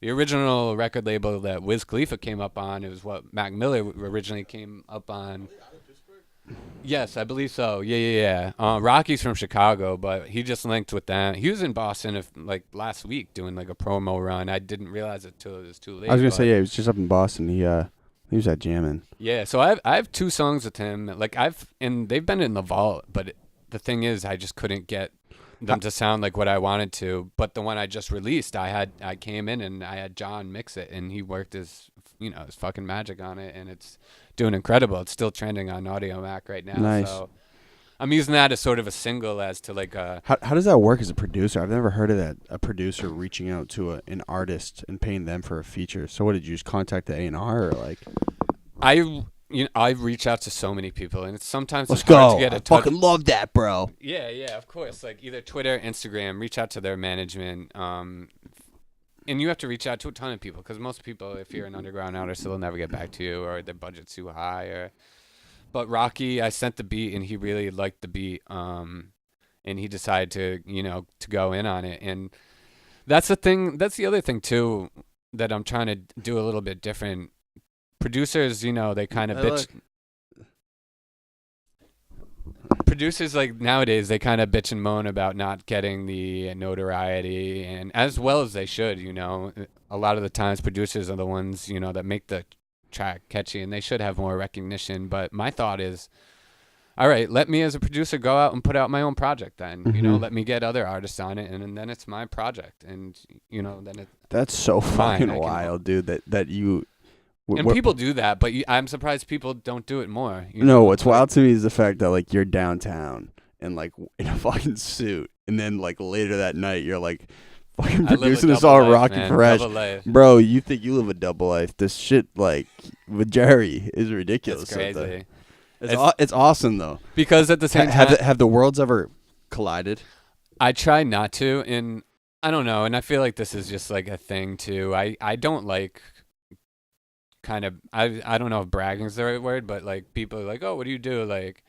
the original record label that Wiz Khalifa came up on. It was what Mac Miller originally came up on. Yes, I believe so. Yeah. Rocky's from Chicago, but he just linked with them. He was in Boston like last week doing like a promo run. I didn't realize it till it was too late. I was gonna say he was just up in Boston. He was at jamming. Yeah, so I have 2 songs with him. Like and they've been in the vault, but the thing is, I just couldn't get them to sound like what I wanted to. But the one I just released, I came in and I had John mix it, and he worked his fucking magic on it, and it's doing incredible. It's still trending on Audio Mac right now. Nice. So I'm using that as sort of a single as to like a. How does that work as a producer? I've never heard of that. A producer reaching out to an artist and paying them for a feature. So what did you just contact the A&R or like? I reach out to so many people, and sometimes Let's it's hard go. to get a I touch. fucking love that, bro. Yeah, of course. Like either Twitter, Instagram, reach out to their management. And you have to reach out to a ton of people because most people, if you're an underground artist, they'll never get back to you or their budget's too high. But Rocky, I sent the beat and he really liked the beat. And he decided to go in on it. And that's the thing. That's the other thing too that I'm trying to do a little bit different. Producers, they kind of bitch. Producers like nowadays, they kind of bitch and moan about not getting the notoriety, and as well as they should. A lot of the times producers are the ones that make the track catchy, and they should have more recognition. But my thought is, all right, let me as a producer go out and put out my own project. Then let me get other artists on it, and then it's my project, and then That's so fine, fucking wild, dude. That you. And people do that, but I'm surprised people don't do it more. No, what's wild to me is the fact that like you're downtown and like in a fucking suit, and then like later that night you're like fucking producing a song Rocky Fresh, bro. You think you live a double life? This shit like with Jerry is ridiculous. It's crazy. It's awesome though. Because at the same time, have the worlds ever collided? I try not to, and I don't know, and I feel like this is just like a thing too. I don't like kind of, I don't know if bragging is the right word, but like people are like, oh, what do you do? Like,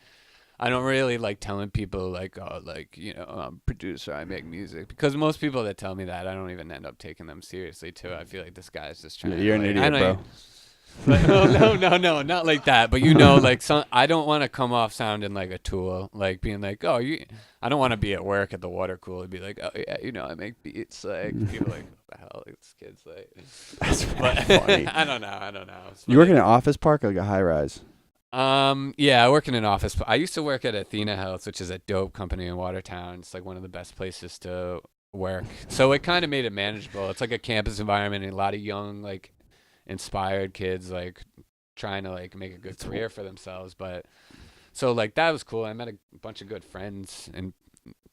I don't really like telling people like, oh, like, you know, I'm a producer, I make music, because most people that tell me that, I don't even end up taking them seriously too. I feel like this guy's just trying. You're to, an like, idiot, bro. Like, no, not like that. But like I don't want to come off sounding like a tool, like being like, oh, I don't want to be at work at the water cooler and be like, oh yeah, I make beats. Like people are like, what the hell, like, this kid's like. That's funny. I don't know. You work in an office park or like a high rise? Yeah, I work in an office. I used to work at Athena Health, which is a dope company in Watertown. It's like one of the best places to work. So it kind of made it manageable. It's like a campus environment and a lot of young, like, inspired kids like trying to like make a good career for themselves. But so like that was cool. I met a bunch of good friends and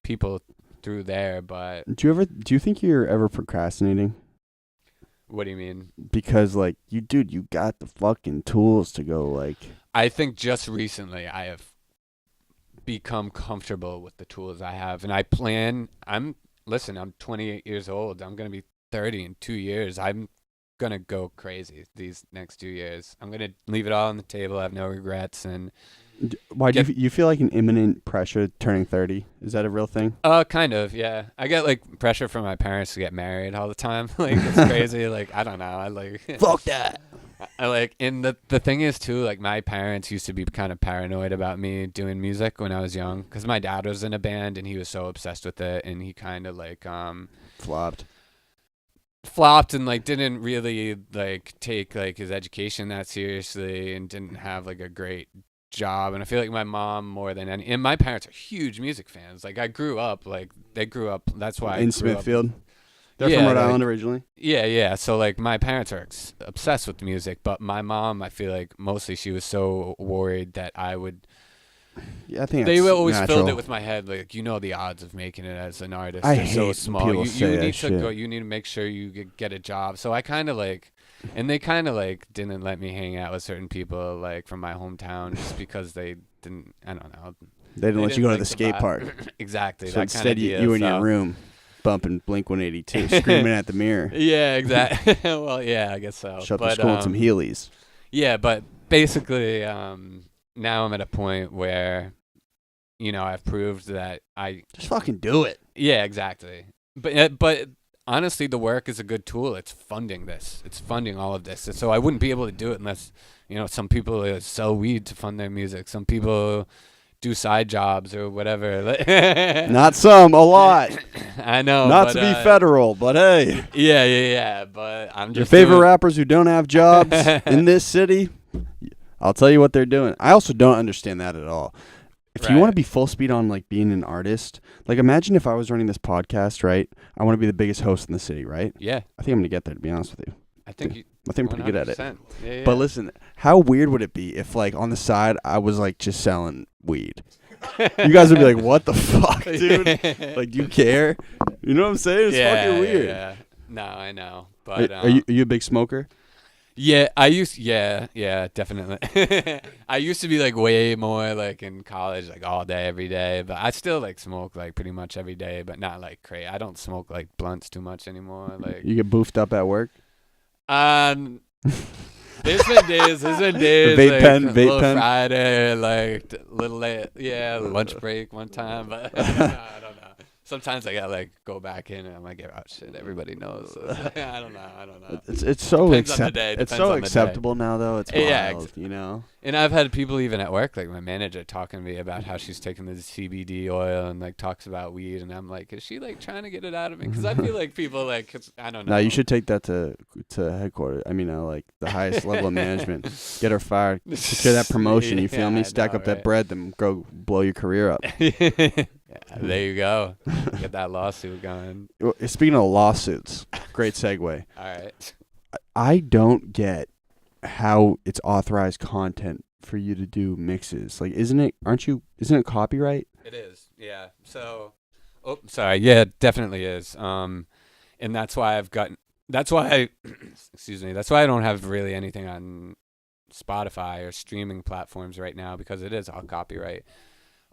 people through there. But do you think you're ever procrastinating? What do you mean? Because like you got the fucking tools to go. Like, I think just recently I have become comfortable with the tools I have, and I plan. I'm 28 years old. I'm gonna be 30 in 2 years. I'm gonna go crazy these next 2 years. I'm gonna leave it all on the table. I have no regrets. And why do you feel like an imminent pressure turning 30? Is that a real thing? Kind of, yeah. I get like pressure from my parents to get married all the time. Like it's crazy. Like I don't know. I like fuck that. I like, and the thing is too, like my parents used to be kind of paranoid about me doing music when I was young, because my dad was in a band and he was so obsessed with it, and he kind of like flopped and like didn't really like take like his education that seriously, and didn't have like a great job. And I feel like my mom more than any, and my parents are huge music fans. Like they grew up, that's why in Smithfield. They're from Rhode Island originally. Yeah. So like my parents are obsessed with music, but my mom, I feel like mostly she was so worried that I would. Yeah, I think they always natural. Filled it with my head, like, the odds of making it as an artist I are hate so small. People say you need that to shit. go. You need to make sure you get a job. So I kind of like, and they kind of like didn't let me hang out with certain people like from my hometown just because they didn't. I don't know. They didn't let you go to the skate park. Exactly. So instead, you in your room bumping Blink-182, screaming at the mirror. Yeah, exactly. Well, yeah, I guess so. Shut up school in some Heelys. Yeah, but basically, now I'm at a point where, I've proved that I just fucking do it. Yeah, exactly. But honestly, the work is a good tool. It's funding this. It's funding all of this. So I wouldn't be able to do it unless, some people sell weed to fund their music. Some people do side jobs or whatever. Not some, a lot. I know. Not to be federal, but hey. Yeah. But I'm just your favorite rappers who don't have jobs in this city. I'll tell you what they're doing. I also don't understand that at all. If you want to be full speed on like being an artist, like imagine if I was running this podcast, right? I want to be the biggest host in the city, right? Yeah. I think I'm gonna get there, to be honest with you. I think I'm pretty good at it. Yeah. But listen, how weird would it be if like on the side I was like just selling weed? You guys would be like, "What the fuck, dude? Like, do you care?" You know what I'm saying? It's fucking weird. Yeah. No, I know. But are you a big smoker? Yeah, yeah, definitely. I used to be like way more like in college, like all day, every day. But I still like smoke like pretty much every day, but not like crazy. I don't smoke like blunts too much anymore. Like you get boofed up at work. There's been days. Vape like, pen, little pen. Friday, like little late, lunch break one time. But I don't know. Sometimes I gotta like go back in and I'm like, oh shit, everybody knows. So, I don't know. It's so It's so acceptable now though. It's wild, And I've had people even at work, like my manager, talking to me about how she's taking the CBD oil and like talks about weed, and I'm like, is she like trying to get it out of me? Because I feel like people like, I don't know. No, you should take that to headquarters. I mean, like the highest level of management. Get her fired. Get that promotion. You feel me? Stack up that bread, then go blow your career up. Yeah, there you go. Get that lawsuit going. Speaking of lawsuits, great segue. All right. I don't get how it's authorized content for you to do mixes. Like, isn't it copyright? It is. Yeah. So, yeah, it definitely is. And that's why that's why I don't have really anything on Spotify or streaming platforms right now, because it is all copyright.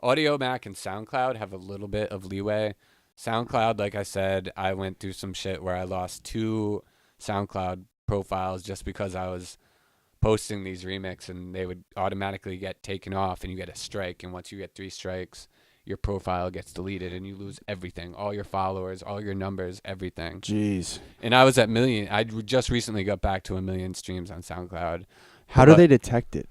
Audio Mac and SoundCloud have a little bit of leeway. SoundCloud, like I said, I went through some shit where I lost 2 SoundCloud profiles just because I was posting these remixes, and they would automatically get taken off, and you get a strike. And once you get 3 strikes, your profile gets deleted, and you lose everything, all your followers, all your numbers, everything. Jeez. And I was at million. I just recently got back to 1 million streams on SoundCloud. How do they detect it?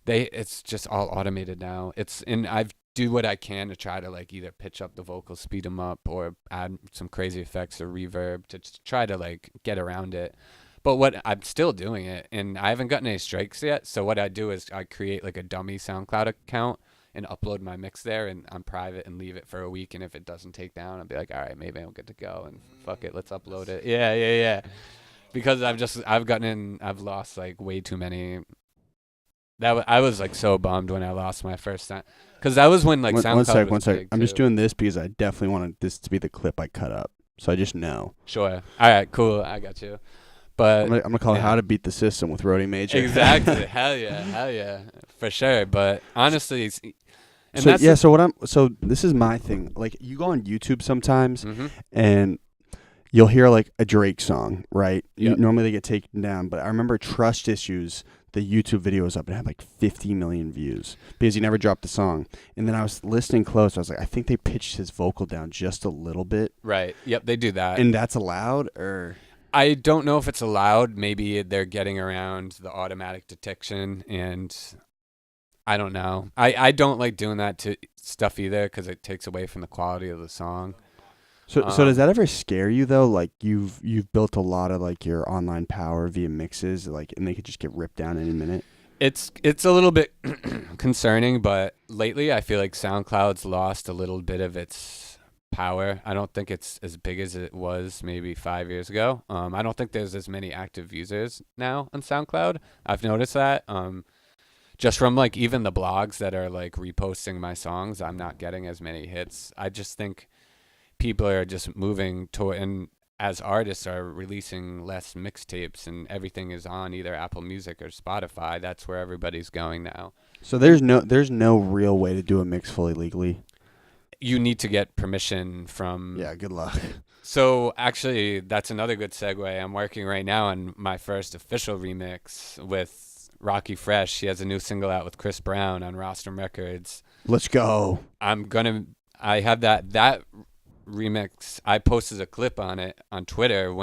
It's just all automated now. And I do what I can to try to like either pitch up the vocals, speed them up, or add some crazy effects or reverb to try to like get around it. But what I'm still doing it, and I haven't gotten any strikes yet. So what I do is I create like a dummy SoundCloud account and upload my mix there, and I'm private, and leave it for a week. And if it doesn't take down, I'll be like, all right, maybe I'm good to go, and fuck it, let's upload it. Yeah. Because I've lost like way too many. I was like so bummed when I lost my first time, because that was when like SoundCloud one was sec. big, I'm just too. doing this because I definitely wanted this to be the clip I cut up, so I just know. Sure. All right. Cool. I got you. But I'm gonna call it "How to Beat the System" with Rhodey Major. Exactly. Hell yeah, for sure. But honestly, so this is my thing. Like, you go on YouTube sometimes, and you'll hear like a Drake song, right? Yep. Normally they get taken down, but I remember Trust Issues. The YouTube video was up and had like 50 million views because he never dropped the song. And then I was listening close. I was like, I think they pitched his vocal down just a little bit. Right. Yep. They do that. And that's allowed, or I don't know if it's allowed. Maybe they're getting around the automatic detection, and I don't know. I don't like doing that to stuff either because it takes away from the quality of the song. So does that ever scare you though? Like you've built a lot of like your online power via mixes, like, and they could just get ripped down any minute. It's a little bit concerning, but lately I feel like SoundCloud's lost a little bit of its power. I don't think it's as big as it was maybe 5 years ago. I don't think there's as many active users now on SoundCloud. I've noticed that. Just from like even the blogs that are like reposting my songs, I'm not getting as many hits. I just think people are just moving toward, and as artists are releasing less mixtapes, and everything is on either Apple Music or Spotify. That's where everybody's going now. So there's no real way to do a mix fully legally. You need to get permission from. Yeah, good luck. So actually, that's another good segue. I'm working right now on my first official remix with Rocky Fresh. He has a new single out with Chris Brown on Rostrum Records. Let's go. I have that remix. I posted a clip on it on Twitter,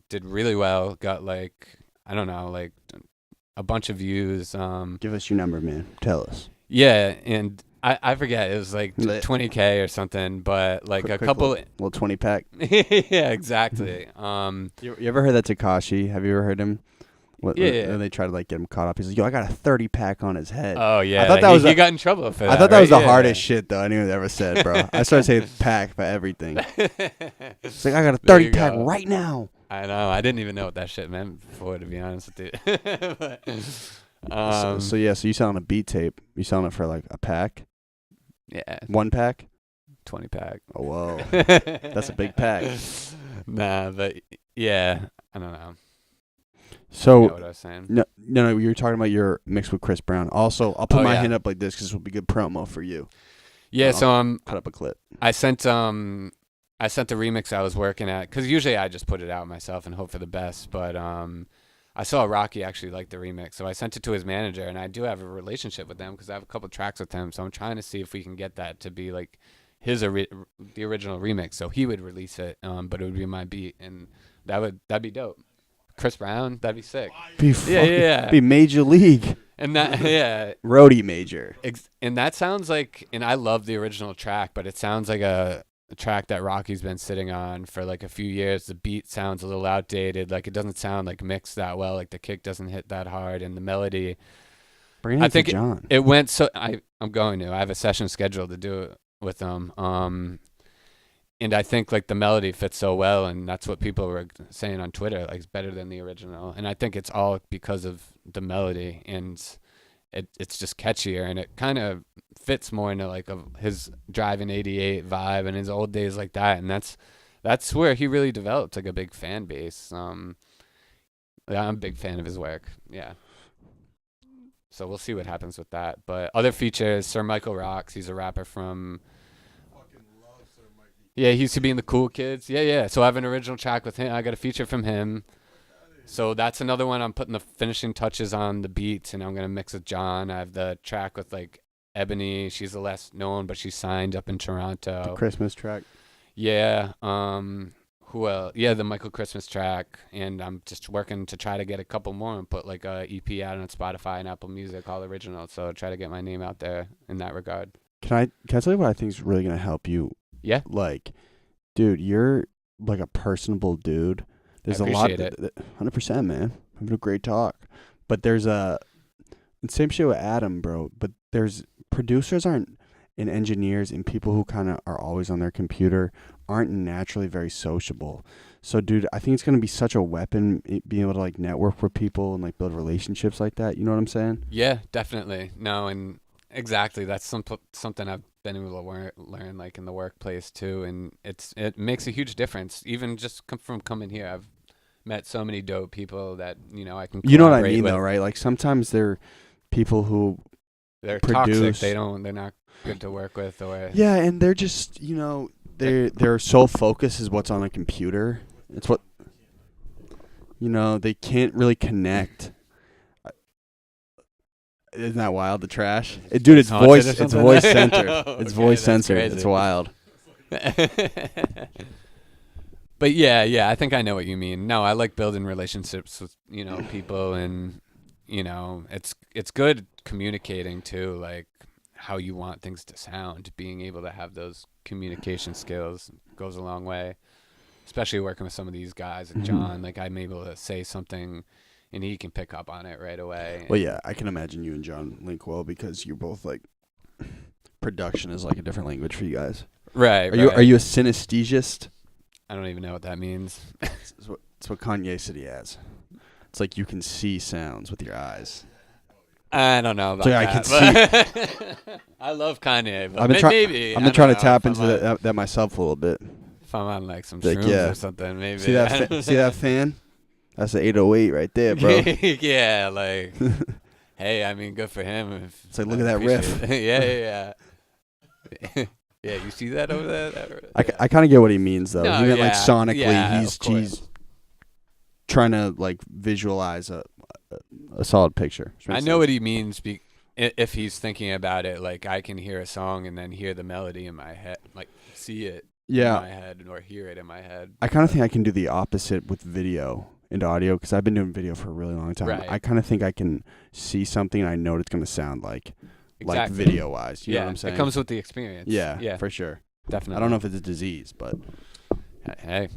did really well, got like, I don't know, like a bunch of views. Give us your number, man. Tell us. Yeah, and I forget, it was like Lit. 20K or something, but like Quick couple little 20 pack. Yeah, exactly. You ever heard that Tekashi? Have you ever heard him? Yeah. When they try to like get him caught up, he's like, "Yo, I got a 30 pack on his head." Oh yeah, I thought that he got in trouble for that. I thought that right? was the Yeah. hardest shit though anyone ever said, bro. I started saying pack for everything. It's like, I got a There 30 you pack go. right now. I know. I didn't even know what that shit meant before, to be honest with you. But, So you selling a beat tape? You selling it for like a pack? yeah, 1 pack? 20 pack. Oh whoa, that's a big pack. Nah, but yeah, I don't know. So You know what I was saying? no, you were talking about your mix with Chris Brown. Also, I'll put Oh, my yeah. hand up like this because this will be good promo for you. Yeah, so Cut up a clip. I sent the remix I was working at, because usually I just put it out myself and hope for the best. But I saw Rocky actually liked the remix, so I sent it to his manager, and I do have a relationship with them because I have a couple tracks with him. So I'm trying to see if we can get that to be like the original remix, so he would release it, but it would be my beat, and that'd be dope. Chris Brown, that'd be sick. Yeah. Be major league. And that, yeah. Rhodey Major. And that sounds like, and I love the original track, but it sounds like a track that Rocky's been sitting on for like a few years. The beat sounds a little outdated. Like, it doesn't sound like mixed that well. Like, the kick doesn't hit that hard, and the melody. Bring it to John. It went so. I'm going to. I have a session scheduled to do it with him. And I think like the melody fits so well, and that's what people were saying on Twitter, like it's better than the original. And I think it's all because of the melody, and it's just catchier, and it kind of fits more into like his Driving 88 vibe and his old days like that. And that's where he really developed like a big fan base. I'm a big fan of his work. Yeah. So we'll see what happens with that. But other features, Sir Michael Rocks. He's a rapper from. Yeah, he used to be in the Cool Kids. Yeah. So I have an original track with him. I got a feature from him. So that's another one. I'm putting the finishing touches on the beats, and I'm gonna mix with John. I have the track with like Ebony. She's the less known, but she's signed up in Toronto. The Christmas track. Yeah. Who else? Yeah, the Michael Christmas track. And I'm just working to try to get a couple more and put like a EP out on Spotify and Apple Music, all original. So try to get my name out there in that regard. Can I tell you what I think is really gonna help you? Yeah. Like, dude, you're like a personable dude. There's a lot. Appreciate it. 100%, man. Having a great talk. But there's and same shit with Adam, bro. But there's producers aren't, and engineers and people who kind of are always on their computer aren't naturally very sociable. So, dude, I think it's gonna be such a weapon being able to like network with people and like build relationships like that. You know what I'm saying? Yeah, definitely. No, and exactly. That's something I've been able to learn like in the workplace too, and it makes a huge difference. Even just from coming here, I've met so many dope people that I can. You know what I mean, with. though, right? Like sometimes they're people who they're produce. toxic. They're not good to work with, or yeah, and they're just their sole focus is what's on a computer. It's what they can't really connect. Isn't that wild? The trash, dude. It's voice. It's voice censored. It's voice censored. Crazy. It's wild. But yeah, I think I know what you mean. No, I like building relationships with people, and it's good communicating too, like how you want things to sound. Being able to have those communication skills goes a long way, especially working with some of these guys and John. Like I'm able to say something and he can pick up on it right away. Well, yeah, I can imagine you and John link well because you're both like production is like a different language for you guys. Right. Are you a synesthesist? I don't even know what that means. It's what Kanye said he has. It's like you can see sounds with your eyes. I don't know about so that. I can see. I love Kanye, but I've been maybe. I've been trying to tap into that myself a little bit. If I'm on like some like, shrooms or something, maybe. See that fan? That's an 808 right there, bro. Yeah, like, hey, I mean, good for him. It's like, look at that riff. Yeah. Yeah, you see that over there? I kind of get what he means, though. No, he meant like sonically, yeah, he's trying to like visualize a solid picture. I know what he means if he's thinking about it. Like I can hear a song and then hear the melody in my head, like see it in my head or hear it in my head. I kind of think I can do the opposite with video and audio because I've been doing video for a really long time. Right. I kind of think I can see something and I know what it's going to sound like. Exactly. Like video-wise, you know what I'm saying? It comes with the experience. Yeah, for sure. Definitely. I don't know if it's a disease, but hey,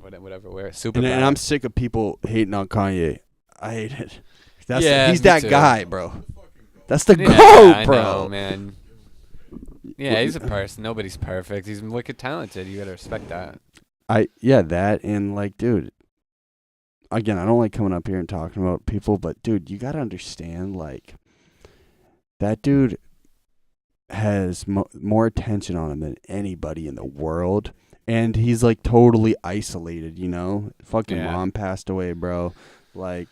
whatever. We're super. And I'm sick of people hating on Kanye. I hate it. He's me that too. guy, bro. That's the GOAT, bro. I know, man. Yeah, he's a person. Nobody's perfect. He's wicked talented. You gotta respect that. That and like, dude. Again, I don't like coming up here and talking about people, but dude, you gotta understand, like. That dude has more attention on him than anybody in the world. And he's, like, totally isolated, Fucking mom passed away, bro. Like,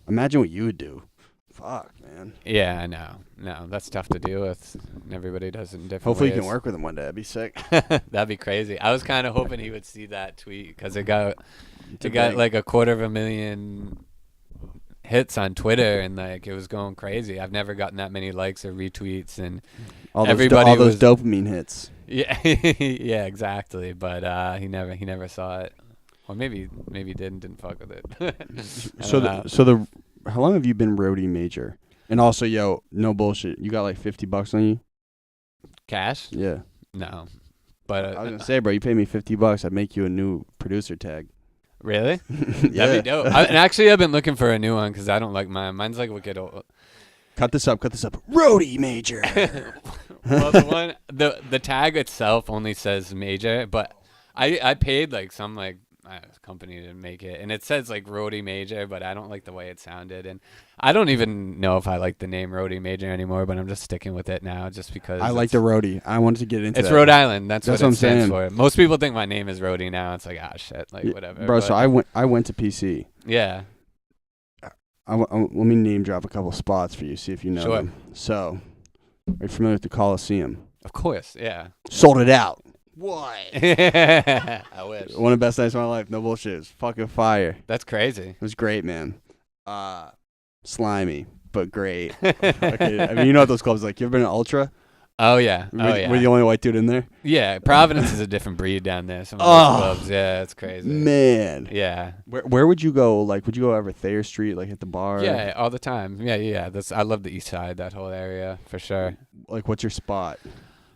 imagine what you would do. Fuck, man. Yeah, I know. No, that's tough to deal with. Everybody does it in different Hopefully ways. you can work with him one day. That'd be sick. That'd be crazy. I was kind of hoping he would see that tweet because it got like 250,000 hits on Twitter and like it was going crazy. I've never gotten that many likes or retweets and all those dopamine hits. Yeah, yeah, exactly. But he never saw it, or maybe didn't fuck with it. How long have you been Rhody Major? And also, yo, no bullshit. You got like $50 on you? Cash? Yeah. No, but I was gonna say, bro, you pay me $50, I'd make you a new producer tag. Really? Yeah. That'd be dope. And actually, I've been looking for a new one because I don't like mine. Mine's like wicked old. Cut this up. Rhody Major. Well, the tag itself only says Major, but I paid like some company to make it, and it says like Rhody Major, but I don't like the way it sounded, and I don't even know if I like the name Rhody Major anymore. But I'm just sticking with it now, just because I like the Rhody. I wanted to get into. It's that. Rhode Island. That's what I'm it stands saying. for. Most people think my name is Rhody now. It's like shit, like whatever. Bro, so I went to PC. Yeah. Let me name drop a couple spots for you. See if you know them. So, are you familiar with the Coliseum? Of course, yeah. Sold it out. What? I wish. One of the best nights of my life. No bullshit. It was fucking fire. That's crazy. It was great, man. Slimy, but great. Okay, I mean, you know what those clubs are like. You ever been to Ultra? Oh yeah. We're the only white dude in there. Yeah, Providence is a different breed down there. Some of those clubs. Yeah, it's crazy. Man. Yeah. Where would you go? Like, would you go over Thayer Street, like at the bar? Yeah, all the time. Yeah. I love the East Side, that whole area for sure. Like, what's your spot?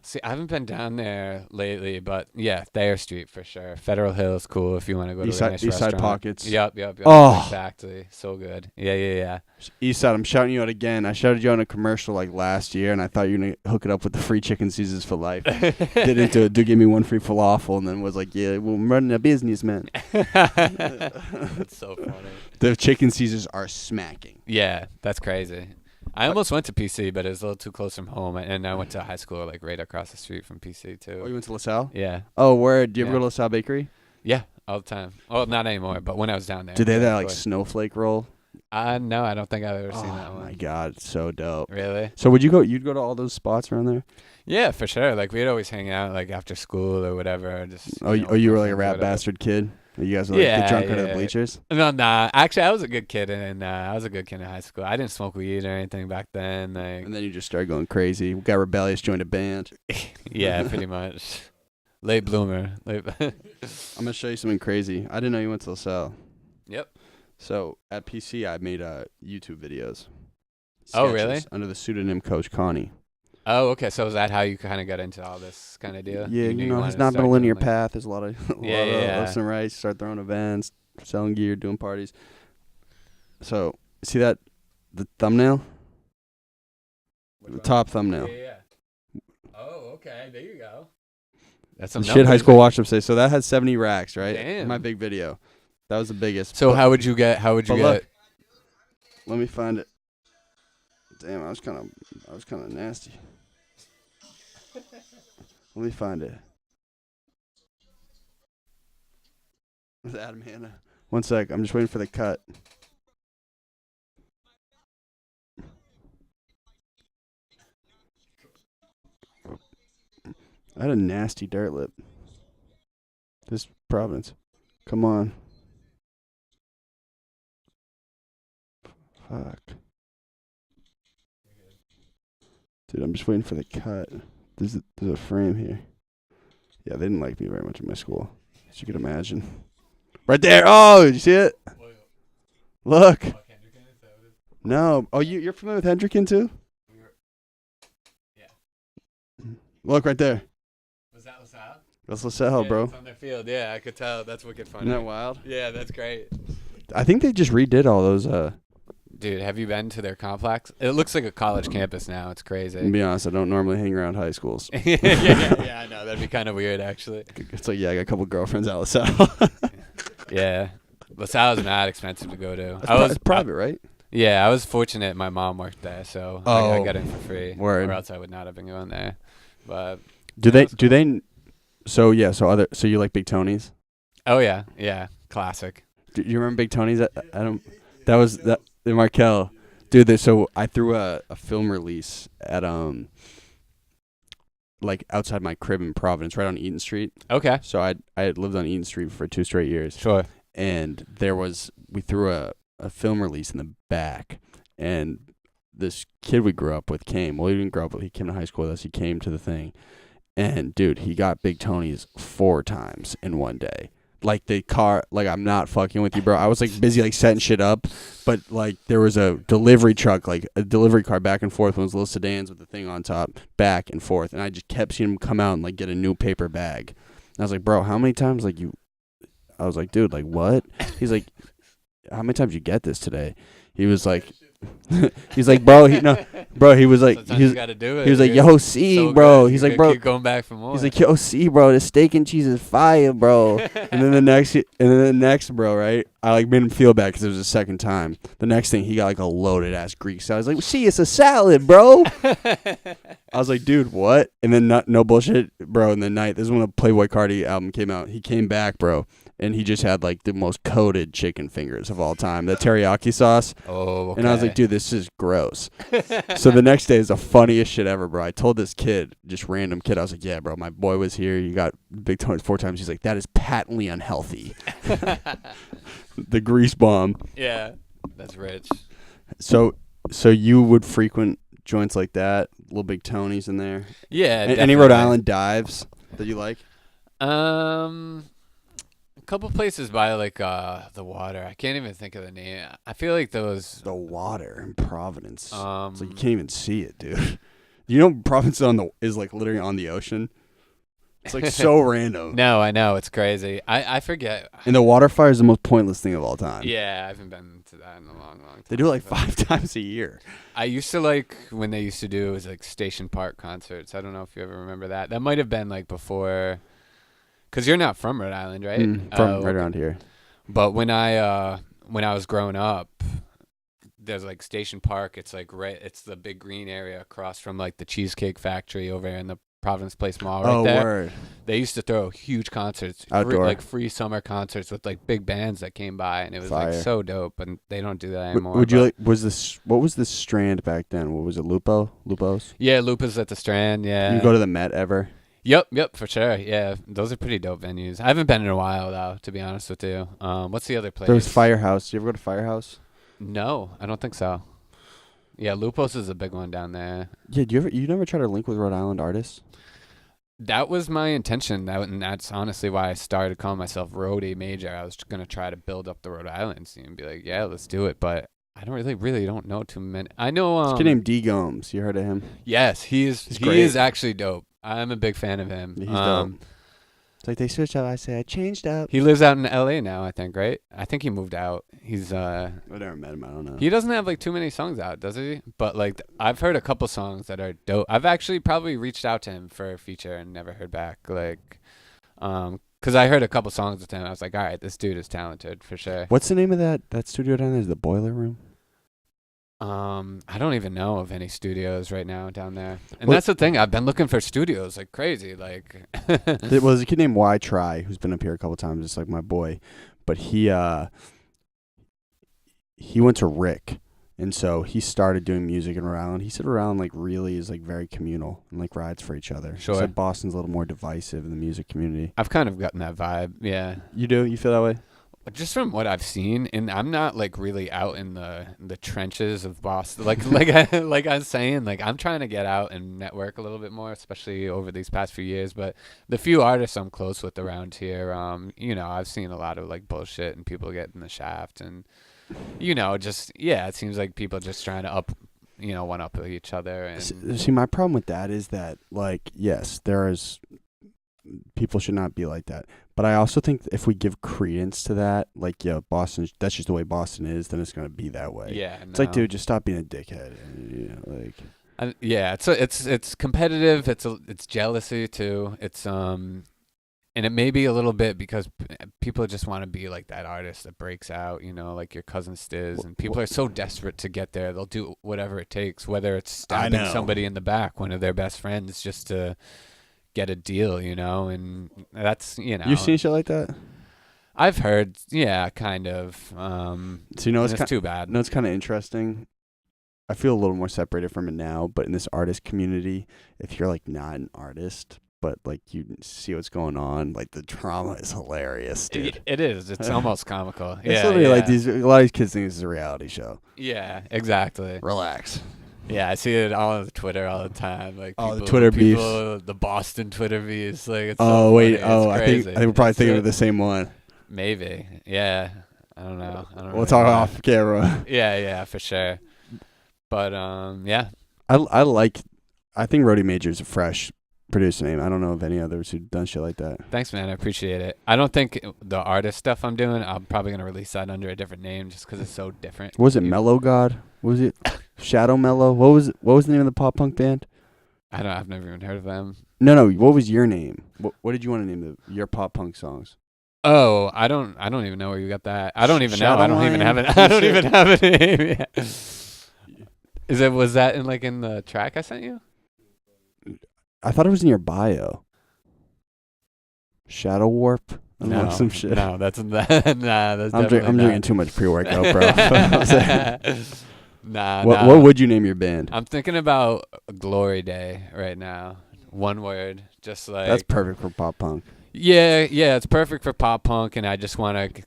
See, I haven't been down there lately, but yeah, Thayer Street for sure. Federal Hill is cool if you want to go to a nice East Side restaurant. Pockets. Yep. Oh. Exactly. So good. Yeah. East Side, I'm shouting you out again. I shouted you out in a commercial like last year, and I thought you were going to hook it up with the free chicken Caesars for life. Didn't do it. Do give me one free falafel, and then was like, yeah, well, I'm running a business, man. That's so funny. The chicken Caesars are smacking. Yeah, that's crazy. I almost went to PC, but it was a little too close from home, and I went to high school like right across the street from PC too. Oh, you went to LaSalle? Yeah. Oh, where? Do you ever go to LaSalle Bakery? Yeah, all the time. Well, not anymore, but when I was down there. Did they have that like snowflake roll? No, I don't think I've ever seen that Oh one. my god, it's so dope. Really? So would you go? You'd go to all those spots around there? Yeah, for sure. Like we'd always hang out like after school or whatever. Just You were like a rat bastard kid. You guys were like get drunk under the bleachers. No, nah. Actually, I was a good kid, and I was a good kid in high school. I didn't smoke weed or anything back then. Like, And then you just started going crazy. Got rebellious, joined a band. yeah, pretty much. Late bloomer. I'm gonna show you something crazy. I didn't know you went to LaSalle. Yep. So at PC, I made YouTube videos. Oh, Sketches really? Under the pseudonym Coach Connie. Oh, okay. So is that how you kind of got into all this kind of deal? Yeah, knew you know, wanted it's to not been start a linear doing, like- path. There's a lot of lefts and rights. Start throwing events, selling gear, doing parties. So see that the thumbnail, the top thumbnail. Yeah. Oh, okay. There you go. That's Some some shit high numbers. school watch up say. So that had 70 racks, right? Damn. My big video. That was the biggest. So But- how would you get? but look, let me find it. Damn, I was kind of nasty. Let me find it. With Adam Hanna. One sec, I'm just waiting for the cut. I had a nasty dirt lip. This Providence. Come on. Fuck. Dude, I'm just waiting for the cut. There's a frame here. Yeah, they didn't like me very much in my school, as you could imagine. Right there. Oh, did you see it? Look. No. Oh, you're familiar with Hendricken too? Yeah. Look right there. Was that LaSalle? That's LaSalle, bro. It's on their field. Yeah, I could tell. That's wicked funny. Isn't that wild? Yeah, that's great. I think they just redid all those. Dude, have you been to their complex? It looks like a college campus now. It's crazy. To be honest, I don't normally hang around high schools. yeah, I know. That'd be kind of weird, actually. It's like, yeah, I got a couple girlfriends out LaSalle. Yeah. LaSalle is not expensive to go to. It's private, right? Yeah, I was fortunate my mom worked there, so I got in for free. Word. Or else I would not have been going there. But so you like Big Tony's? oh yeah, classic. Do you remember Big Tony's? That was in Markel. Dude, so I threw a film release at like outside my crib in Providence, right on Eaton Street. Okay. So I had lived on Eaton Street for 2 straight years. Sure. And we threw a film release in the back, and this kid we grew up with came. Well, he didn't grow up with. He came to high school with us. He came to the thing, and dude, he got Big Tony's 4 times in one day. Like the car, like I'm not fucking with you, bro. I was like busy like setting shit up, but like there was a delivery truck, like a delivery car back and forth, one of those little sedans with the thing on top, back and forth, and I just kept seeing him come out and like get a new paper bag. And I was like, bro, how many times like you? I was like, dude, like what? He's like, how many times you get this today? He was like, he's like, bro, he was like, Sometimes you gotta do it. he was like, dude. yo, see, So bro. good. He's You like, gotta bro. keep going back for more. He's like, yo, see, bro, the steak and cheese is fire, bro. And then the next, bro, right? I like made him feel bad because it was the second time. The next thing, he got like a loaded ass Greek salad. I was like, see, it's a salad, bro. I was like, dude, what? And then no bullshit, bro. In the night, this is when the Playboy Cardi album came out. He came back, bro, and he just had like the most coated chicken fingers of all time, the teriyaki sauce. Oh, okay. And I was like, dude, this is gross. So the next day is the funniest shit ever, bro. I told this kid, just random kid, I was like, yeah, bro, my boy was here. You got Big Tony 4 times. He's like, that is patently unhealthy. The grease bomb. Yeah, that's rich. So you would frequent joints like that, Little Big Tony's in there. Yeah. Any Rhode Island dives that you like? A couple places by like the water. I can't even think of the name. I feel like those. The water in Providence. It's like you Um, can't even see it, dude. You know, Providence is like literally on the ocean. It's like so random. No, I know it's crazy. I forget. And the water fire is the most pointless thing of all time. Yeah, I haven't been to that in a long time. They do it like but 5 times a year. I used to like when they used to do it was like Station Park concerts. I don't know if you ever remember that. That might have been like before, because you're not from Rhode Island, right? From right around here. But when I was growing up, there's like Station Park. It's like it's the big green area across from like the Cheesecake Factory over in the Providence Place Mall right there. Word. They used to throw huge concerts, Outdoor. free summer concerts with like big bands that came by, and it was Fire. like so dope. And they don't do that anymore. Would you but- like? What was the Strand back then? What was it? Lupos. Yeah, Lupa's at the Strand. Yeah. You go to the Met ever? Yep, for sure. Yeah, those are pretty dope venues. I haven't been in a while though, to be honest with you. What's the other place? There was Firehouse. You ever go to Firehouse? No, I don't think so. Yeah, Lupos is a big one down there. Yeah. You never try to link with Rhode Island artists? That was my intention. And that's honestly why I started calling myself RhodyMajor. I was gonna try to build up the Rhode Island scene and be like, yeah, let's do it. But I don't really don't know too many. I know This kid named D Gomes. You heard of him? yes, he great. is actually dope. I'm a big fan of him. He's dope. It's like they switched up. I say I changed up. He lives out in LA now, I think, right? I think he moved out. He's I never met him. I don't know. he doesn't have like too many songs out, does he? But like I've heard a couple songs that are dope. I've actually probably reached out to him for a feature and never heard back. Like, cause I heard a couple songs with him. I was like, all right, this dude is talented for sure. What's the name of that studio down there? Is the Boiler Room? I don't even know of any studios right now down there. And What- that's the thing. I've been looking for studios like crazy. Like, There was a kid named Y Try who's been up here a couple times. It's like my boy, but he went to Rick, and so he started doing music in Rhode Island. He said Rhode Island like really is like very communal and like rides for each other. Sure. He said Boston's a little more divisive in the music community. I've kind of gotten that vibe. Yeah. You do? You feel that way? Just from what I've seen, and I'm not like really out in the trenches of Boston. Like I was saying, like I'm trying to get out and network a little bit more, especially over these past few years. But the few artists I'm close with around here, I've seen a lot of like bullshit and people getting the shaft, and it seems like people just trying to one up each other. And See, my problem with that is that like yes, people should not be like that. But I also think if we give credence to that, like, Boston, that's just the way Boston is, then it's going to be that way. yeah, It's like, dude, just stop being a dickhead. it's competitive. It's jealousy too. It's and it may be a little bit because people just want to be like that artist that breaks out, like your cousin Stiz, and people are so desperate to get there. They'll do whatever it takes, whether it's stabbing somebody in the back, one of their best friends, just to get a deal, and that's, You've seen shit like that? I've heard, yeah, kind of. So, it's too bad. No, it's kind of interesting. I feel a little more separated from it now, but in this artist community, if you're like not an artist, but like you see what's going on, like the drama is hilarious, dude. It is. It's almost comical. It's literally like a lot of these kids think this is a reality show. Yeah, exactly. Relax. Yeah, I see it all on Twitter all the time. Like the Twitter beefs. The Boston Twitter beefs. Like, it's wait. I I think we're probably thinking of the same one. Maybe. Yeah. I don't know. We'll talk off camera. Yeah, for sure. But yeah. I think RhodyMajor's a fresh producer name. I don't know of any others who've done shit like that. Thanks, man. I appreciate it. I don't think the artist stuff I'm doing, I'm probably gonna release that under a different name just because it's so different. Was it Mellow God? Was it Shadow Mellow? What was the name of the pop punk band? I've never even heard of them. No. What was your name? What did you want to name your pop punk songs? Oh, I don't even know where you got that. I don't even know. Shadow I don't even have it. Lion? I don't even have a name yet. Was that in the track I sent you? I thought it was in your bio. Shadow Warp. No, some shit. No, that's nah. That's I'm definitely not. drinking too much pre-workout, bro. Nah. What would you name your band? I'm thinking about Glory Day right now. One word, just like That's perfect for pop punk. Yeah, it's perfect for pop punk, and I just want to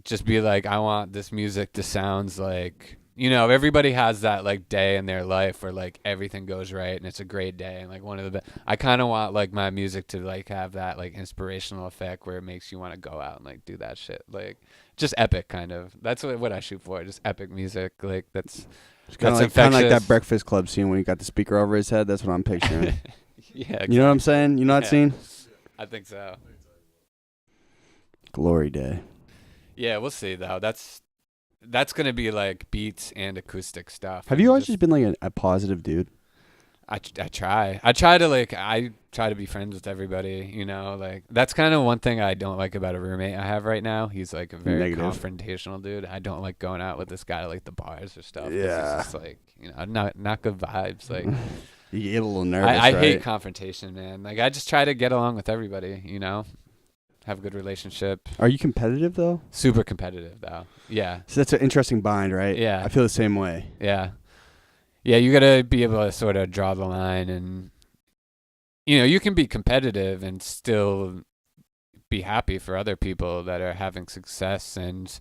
just be like, I want this music to sound like, everybody has that like day in their life where like everything goes right and it's a great day, and like one of the I kind of want like my music to like have that like inspirational effect where it makes you want to go out and like do that shit, like just epic kind of. That's what I shoot for, just epic music, like that's kind of like that Breakfast Club scene when he got the speaker over his head. That's what I'm picturing. Yeah, exactly. You know what I'm saying? You know that scene? I think so. Glory Day. Yeah, we'll see though. That's gonna be like beats and acoustic stuff. Have you always just been like a positive dude? I try. I try to be friends with everybody. Like that's kind of one thing I don't like about a roommate I have right now. He's like a very Negative. confrontational dude. I don't like going out with this guy like the bars or stuff. Yeah. It's just like not good vibes. Like You get a little nervous. I right? hate confrontation, man. Like I just try to get along with everybody. Have a good relationship. Are you competitive though? Super competitive though. Yeah. So that's an interesting bind, right? Yeah. I feel the same way. Yeah. Yeah, you got to be able to sort of draw the line, and you can be competitive and still be happy for other people that are having success, and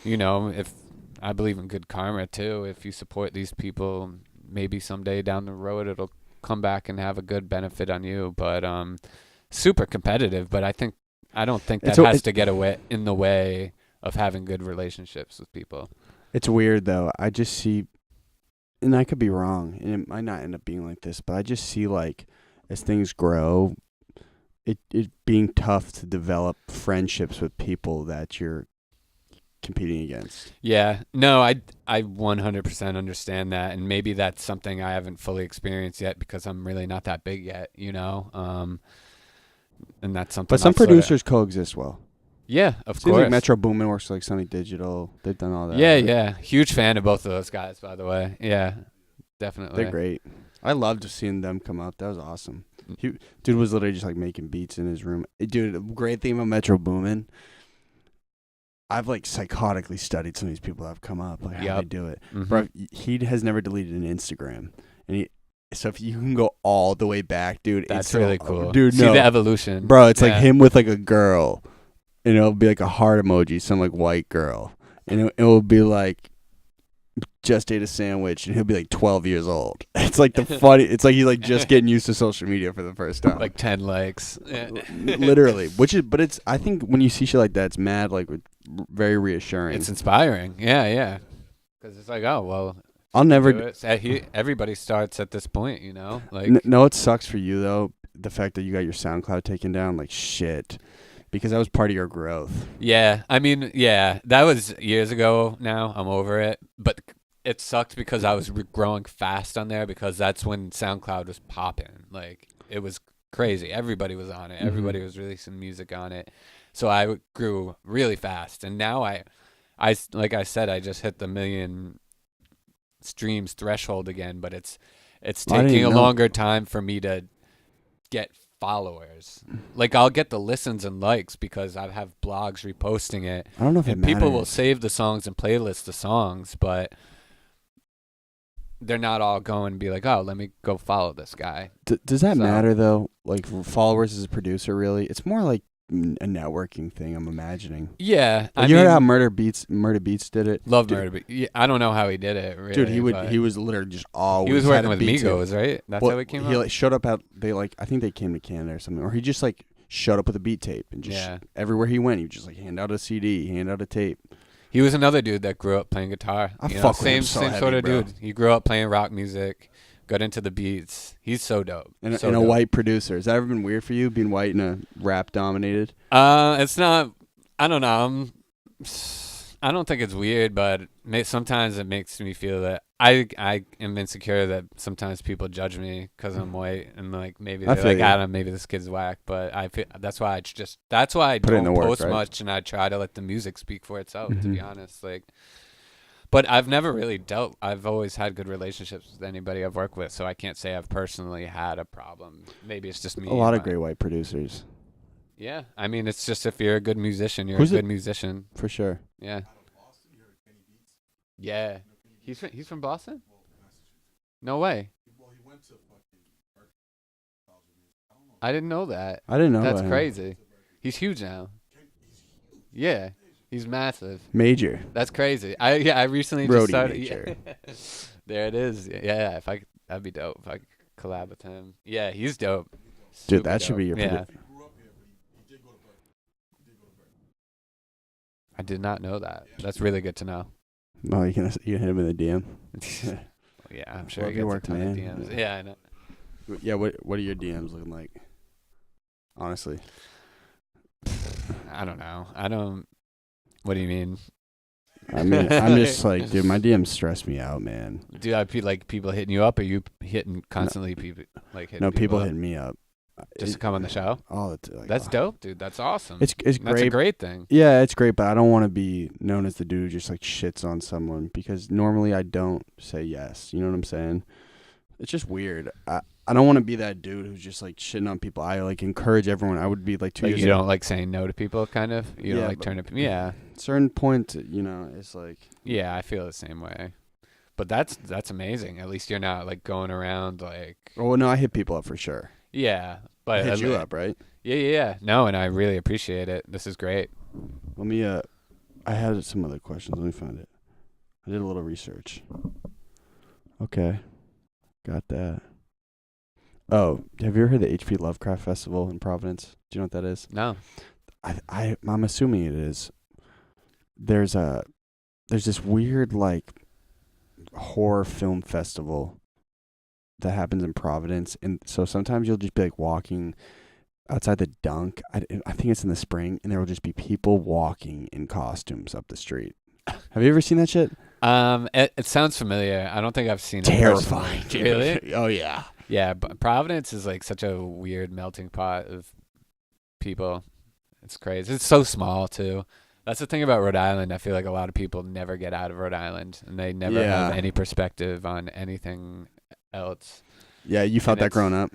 if I believe in good karma too, if you support these people, maybe someday down the road it'll come back and have a good benefit on you. But super competitive, but I don't think that has to get in the way of having good relationships with people. It's weird though. I just see, and I could be wrong, and it might not end up being like this, but I just see like as things grow, it being tough to develop friendships with people that you're competing against. Yeah, no, I 100% understand that, and maybe that's something I haven't fully experienced yet because I'm really not that big yet, and that's something. But some producers coexist well. Yeah, of Seems course. like Metro Boomin works like Sunny Digital. They've done all that. Yeah, right? yeah. Huge fan of both of those guys, by the way. Yeah, definitely. They're great. I loved seeing them come out. That was awesome. Dude was literally just like making beats in his room. Dude, a great thing about Metro Boomin. I've like psychotically studied some of these people that have come up, like how they do it. Mm-hmm. Bro, he has never deleted an Instagram, and so if you can go all the way back, dude, That's it's really so, cool. Dude, See the evolution, bro. It's like him with like a girl, and it'll be like a heart emoji, some like white girl, and it will be like just ate a sandwich, and he'll be like 12 years old. It's like the funny. It's like he's like just getting used to social media for the first time. like 10 likes, Literally. But it's. I think when you see shit like that, it's mad like very reassuring. It's inspiring. Yeah. Because it's like, oh well. I'll never. Everybody starts at this point, Like No, it sucks for you though. The fact that you got your SoundCloud taken down, like shit, because that was part of your growth. Yeah, I mean, yeah, that was years ago. Now I'm over it, but it sucked because I was growing fast on there because that's when SoundCloud was popping. Like it was crazy. Everybody was on it. Mm-hmm. Everybody was releasing music on it. So I grew really fast, and now I like I said, I just hit the 1 million streams threshold again, but it's taking a longer time for me to get followers. Like I'll get the listens and likes because I have blogs reposting it. I don't know if and people will save the songs and playlist the songs, but they're not all going to be like, oh, let me go follow this guy. Does that matter though? Like followers as a producer, really? It's more like a networking thing, I'm imagining. Yeah, I mean, heard how Murder Beats did it. Love Murder Beats. Yeah, I don't know how he did it. Really, dude, he was literally just always. He was working with Migos, right? That's how it came out. He like showed up at I think they came to Canada or something, or he just like showed up with a beat tape and just everywhere he went, he would just like hand out a CD, hand out a tape. He was another dude that grew up playing guitar. Same sort of dude. He grew up playing rock music. Got into the beats. He's so dope. And a white producer. Has that ever been weird for you, being white in a rap dominated? It's not. I don't know. I don't think it's weird, but sometimes it makes me feel that I am insecure that sometimes people judge me because I'm white and like maybe they're like, I don't know, maybe this kid's whack. But I feel that's why I don't post much, and I try to let the music speak for itself. To be honest, like. But I've never really I've always had good relationships with anybody I've worked with, so I can't say I've personally had a problem. Maybe it's just me. A lot of great white producers. Yeah, I mean, it's just if you're a good musician, you're Who's a it? good musician. For sure. Yeah. Yeah. He's from Boston? No way. I didn't know that. I didn't know That's about him. crazy. He's huge now. Yeah. He's massive. Major. That's crazy. I recently just started. Major. There it is. Yeah, that'd be dope if I could collab with him. Yeah, he's dope. Dude, Super that should be dope. your Yeah. I did not know that. That's really good to know. Oh, you can hit him in the DM. Yeah, I'm sure Love he your gets work, a ton of man. DMs. Yeah, I know. Yeah, what are your DMs looking like? Honestly. I don't know. What do you mean? I mean, I'm just like, dude, my DMs stress me out, man. Do I feel like people hitting you up, or you hitting constantly people like hitting No, people up hitting me up. just to come on the show? All the like, That's dope, dude. That's awesome. It's That's great. a great thing. Yeah, it's great, but I don't want to be known as the dude who just like shits on someone because normally I don't say yes. You know what I'm saying? It's just weird. I don't want to be that dude who's just like shitting on people. I like encourage everyone. I would be like 2 Like years you don't like saying no to people, kind of. You Yeah, don't like but- turning. Yeah, certain point, it's like yeah. I feel the same way. But that's amazing. At least you're not like going around like. oh no, I hit people up for sure. Yeah, I but hit you up, right? Yeah. No, and I really appreciate it. This is great. Let me I had some other questions. Let me find it. I did a little research. Okay. Got that. Oh, have you ever heard the HP Lovecraft Festival in Providence? Do you know what that is? No. I'm assuming it is. There's this weird like horror film festival that happens in Providence, and so sometimes you'll just be like walking outside the Dunk. I think it's in the spring, and there will just be people walking in costumes up the street. Have you ever seen that shit? It sounds familiar. I don't think I've seen it. Terrifying. personally. Really? Oh yeah. Yeah, but Providence is like such a weird melting pot of people. It's crazy. It's so small too. That's the thing about Rhode Island. I feel like a lot of people never get out of Rhode Island, and they never Yeah. have any perspective on anything else. Yeah, you felt And that growing up.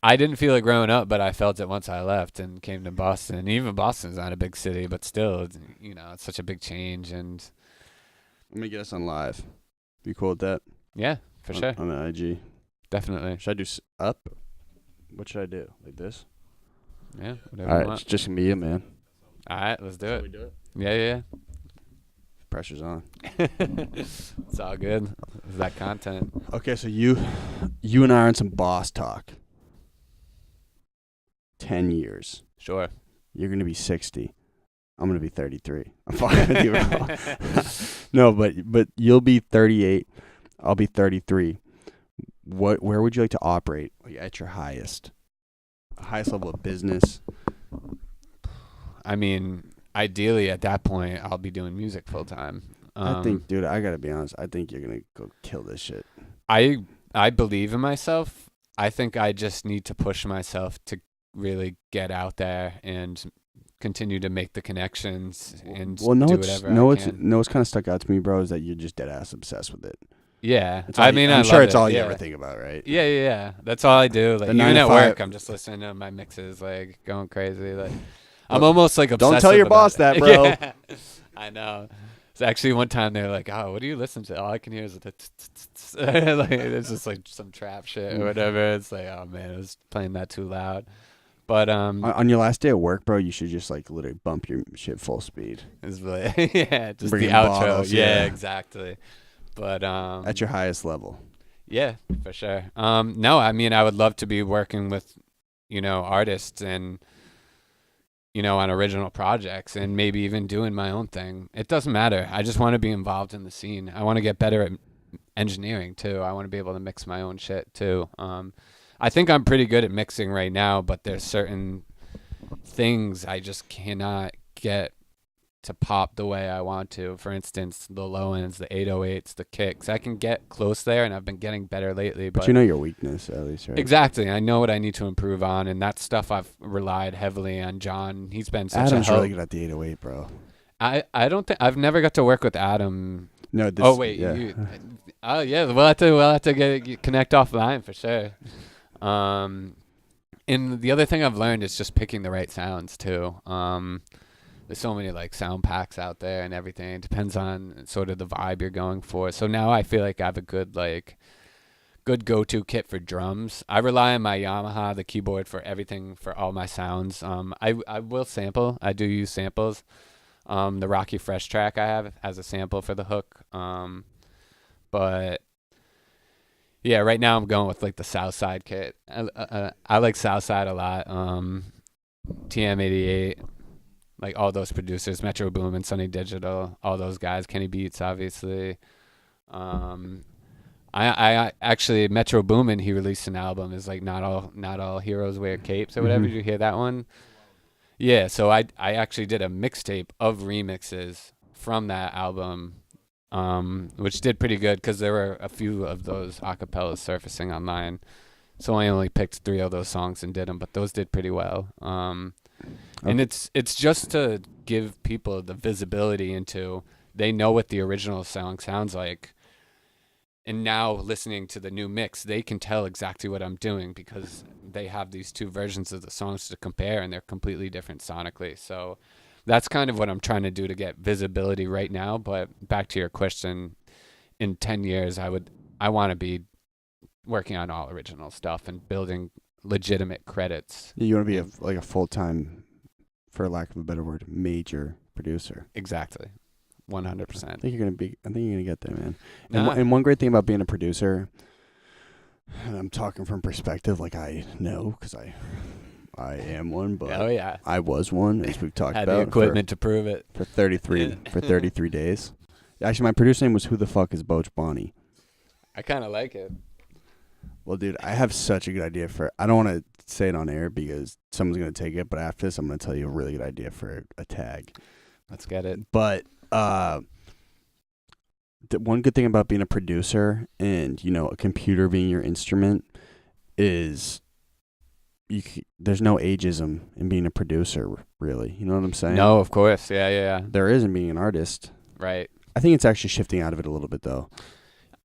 I didn't feel it growing up, but I felt it once I left and came to Boston. Even Boston's not a big city, but still, it's such a big change. And Let me get us on live. You cool with that? yeah, for sure, On the IG. definitely. Should I do up? What should I do? Like this? Yeah, whatever All you right, want. it's just gonna be it, man. All right, let's do it. we do it? Yeah. Pressure's on. It's all good. It's that content. Okay, so you and I are in some boss talk. 10 years. Sure. You're gonna be 60. I'm gonna be 33. I'm fucking with you, bro. No, but you'll be 38. I'll be 33. Where would you like to operate at your highest level of business? I mean, ideally at that point, I'll be doing music full time. I think, dude, I gotta be honest. I think you're gonna go kill this shit. I believe in myself. I think I just need to push myself to really get out there and continue to make the connections and do whatever I can. what's kind of stuck out to me, bro, is that you're just dead ass obsessed with it. Yeah, It's all I'm sure love it's it. all you Yeah. ever think about, right? Yeah. That's all I do. Like The 9 even to at 5 work, I'm just listening to my mixes, like going crazy. Like I'm almost like obsessive. Don't tell your about boss it. that, bro. Yeah, I know. It's actually one time they were like, "Oh, what do you listen to?" All I can hear is the like it's just like some trap shit or whatever. It's like, oh man, it was playing that too loud. But On your last day at work, bro, you should just like literally bump your shit full speed. it's really yeah, just Bring the in outro. bottles, yeah, yeah. exactly. But At your highest level. yeah, for sure. No, I mean, I would love to be working with, artists and, on original projects and maybe even doing my own thing. It doesn't matter. I just want to be involved in the scene. I want to get better at engineering too. I want to be able to mix my own shit too. I think I'm pretty good at mixing right now, but there's certain things I just cannot get to pop the way I want to. For instance, the low ends, the 808s, the kicks. I can get close there, and I've been getting better lately. But you know your weakness, at least, right? Exactly. I know what I need to improve on, and that's stuff I've relied heavily on John. He's been such Adam's a help. really good at the 808, bro. I don't think I've never got to work with Adam. No, this, Oh wait, yeah. yeah, we'll have to connect offline for sure. And the other thing I've learned is just picking the right sounds too. There's so many like sound packs out there and everything. It depends on sort of the vibe you're going for. So now I feel like I have a good go-to kit for drums. I rely on my Yamaha, the keyboard, for everything, for all my sounds. I will sample. I do use samples. The Rocky Fresh track I have has a sample for the hook. But yeah, right now I'm going with like the Southside kit. I like Southside a lot. TM88, like all those producers, Metro Boomin, Sunny Digital, all those guys, Kenny Beats, obviously. I actually, Metro Boomin, he released an album. Is like not all heroes wear capes or whatever. Did you hear that one? Yeah, so I actually did a mixtape of remixes from that album, which did pretty good because there were a few of those acapellas surfacing online. So I only picked 3 of those songs and did them, but those did pretty well. And it's just to give people the visibility into, they know what the original song sounds like. And now listening to the new mix, they can tell exactly what I'm doing because they have these 2 versions of the songs to compare, and they're completely different sonically. So that's kind of what I'm trying to do to get visibility right now. But back to your question, in 10 years, I want to be working on all original stuff and building legitimate credits. You want to be like a full-time, for lack of a better word, major producer. Exactly. 100%. I think you're gonna get there, man. And one great thing about being a producer, and I'm talking from perspective, like I know because I am one, but oh yeah, I was one, as we've talked had about. the equipment to prove it for 33 days. Actually, my producer name was Who the Fuck is Boach Bonnie. I kind of like it. Well, dude, I have such a good idea for. I don't want to say it on air because someone's gonna take it, but after this, I'm gonna tell you a really good idea for a tag. Let's get it. But the one good thing about being a producer and, you know, a computer being your instrument is there's no ageism in being a producer, really. You know what I'm saying? No, of course. Yeah. There is in being an artist. Right. I think it's actually shifting out of it a little bit, though.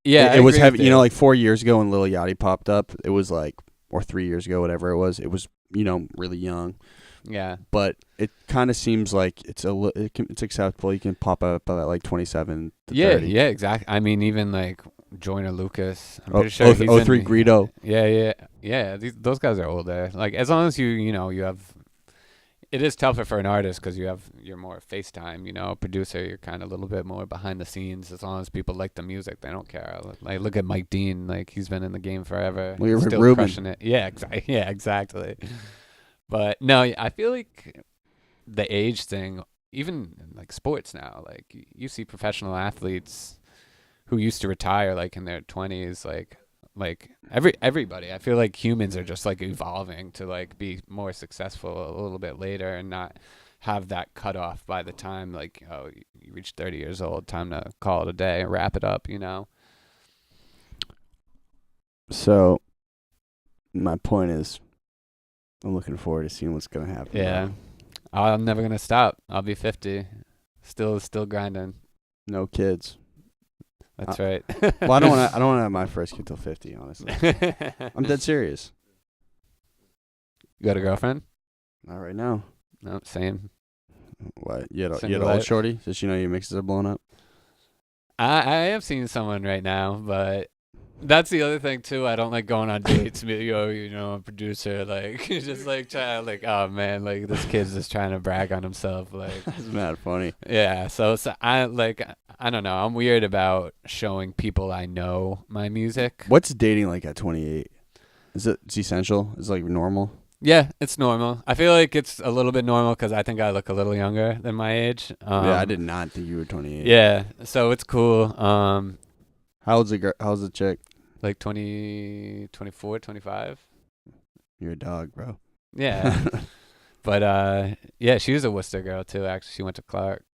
Yeah, it was heavy. You know, like 4 years ago when Lil Yachty popped up, it was like, or 3 years ago, whatever it was, you know, really young. Yeah. But it kind of seems like it's acceptable. You can pop up at like 27 to 30. Yeah, exactly. I mean, even like Joyner Lucas. I'm pretty sure he's 03 Greedo. Yeah. Those guys are older. Like, as long as you have. It is tougher for an artist because you're more FaceTime. You know, a producer, you're kind of a little bit more behind the scenes. As long as people like the music, they don't care. Like, look at Mike Dean. Like, he's been in the game forever. Look at Still Ruben. crushing it. Yeah, exactly. But no, I feel like the age thing, even in like sports now, like you see professional athletes who used to retire like in their 20s, like everybody. I feel like humans are just like evolving to like be more successful a little bit later and not have that cutoff by the time like, oh, you reach 30 years old, time to call it a day and wrap it up, you know? So my point is, I'm looking forward to seeing what's going to happen. Yeah. I'm never going to stop. I'll be 50. Still grinding. No kids. That's right. Well, I don't want to have my first kid till 50, honestly. I'm dead serious. You got a girlfriend? Not right now. No, same. What? You had an old shorty? Does she know your mixes are blowing up? I have seen someone right now, but that's the other thing too. I don't like going on dates. I'm a producer. Like, just like trying, like, oh man, like this kid's just trying to brag on himself. Like, that's mad funny. Yeah. So I don't know. I'm weird about showing people I know my music. What's dating like at 28? It's essential? Is it like normal? Yeah, it's normal. I feel like it's a little bit normal because I think I look a little younger than my age. Yeah, I did not think you were 28. Yeah, so it's cool. How old's the girl? How's the chick? Like 20, 24, 25. You're a dog, bro. Yeah. But yeah, she was a Worcester girl too. Actually, she went to Clark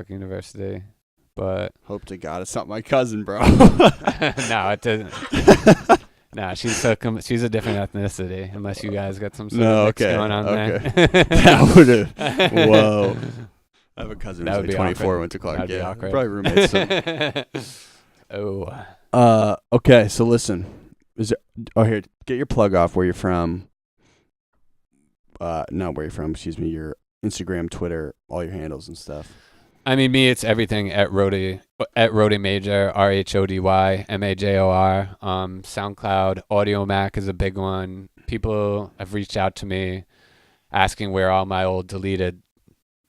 University. But hope to God it's not my cousin, bro. No, it doesn't. Nah, she's a different ethnicity. Unless you guys got some sort of mix going on there. That would have. Whoa. I have a cousin who's like 24, awkward. went to Clark. That'd be awkward. Probably roommates. Oh. Okay, so listen. Here, get your plug off where you're from. not where you're from, excuse me, your Instagram, Twitter, all your handles and stuff. I mean, me, it's everything at RhodyMajor, RhodyMajor. SoundCloud, Audio Mac is a big one. People have reached out to me asking where all my old deleted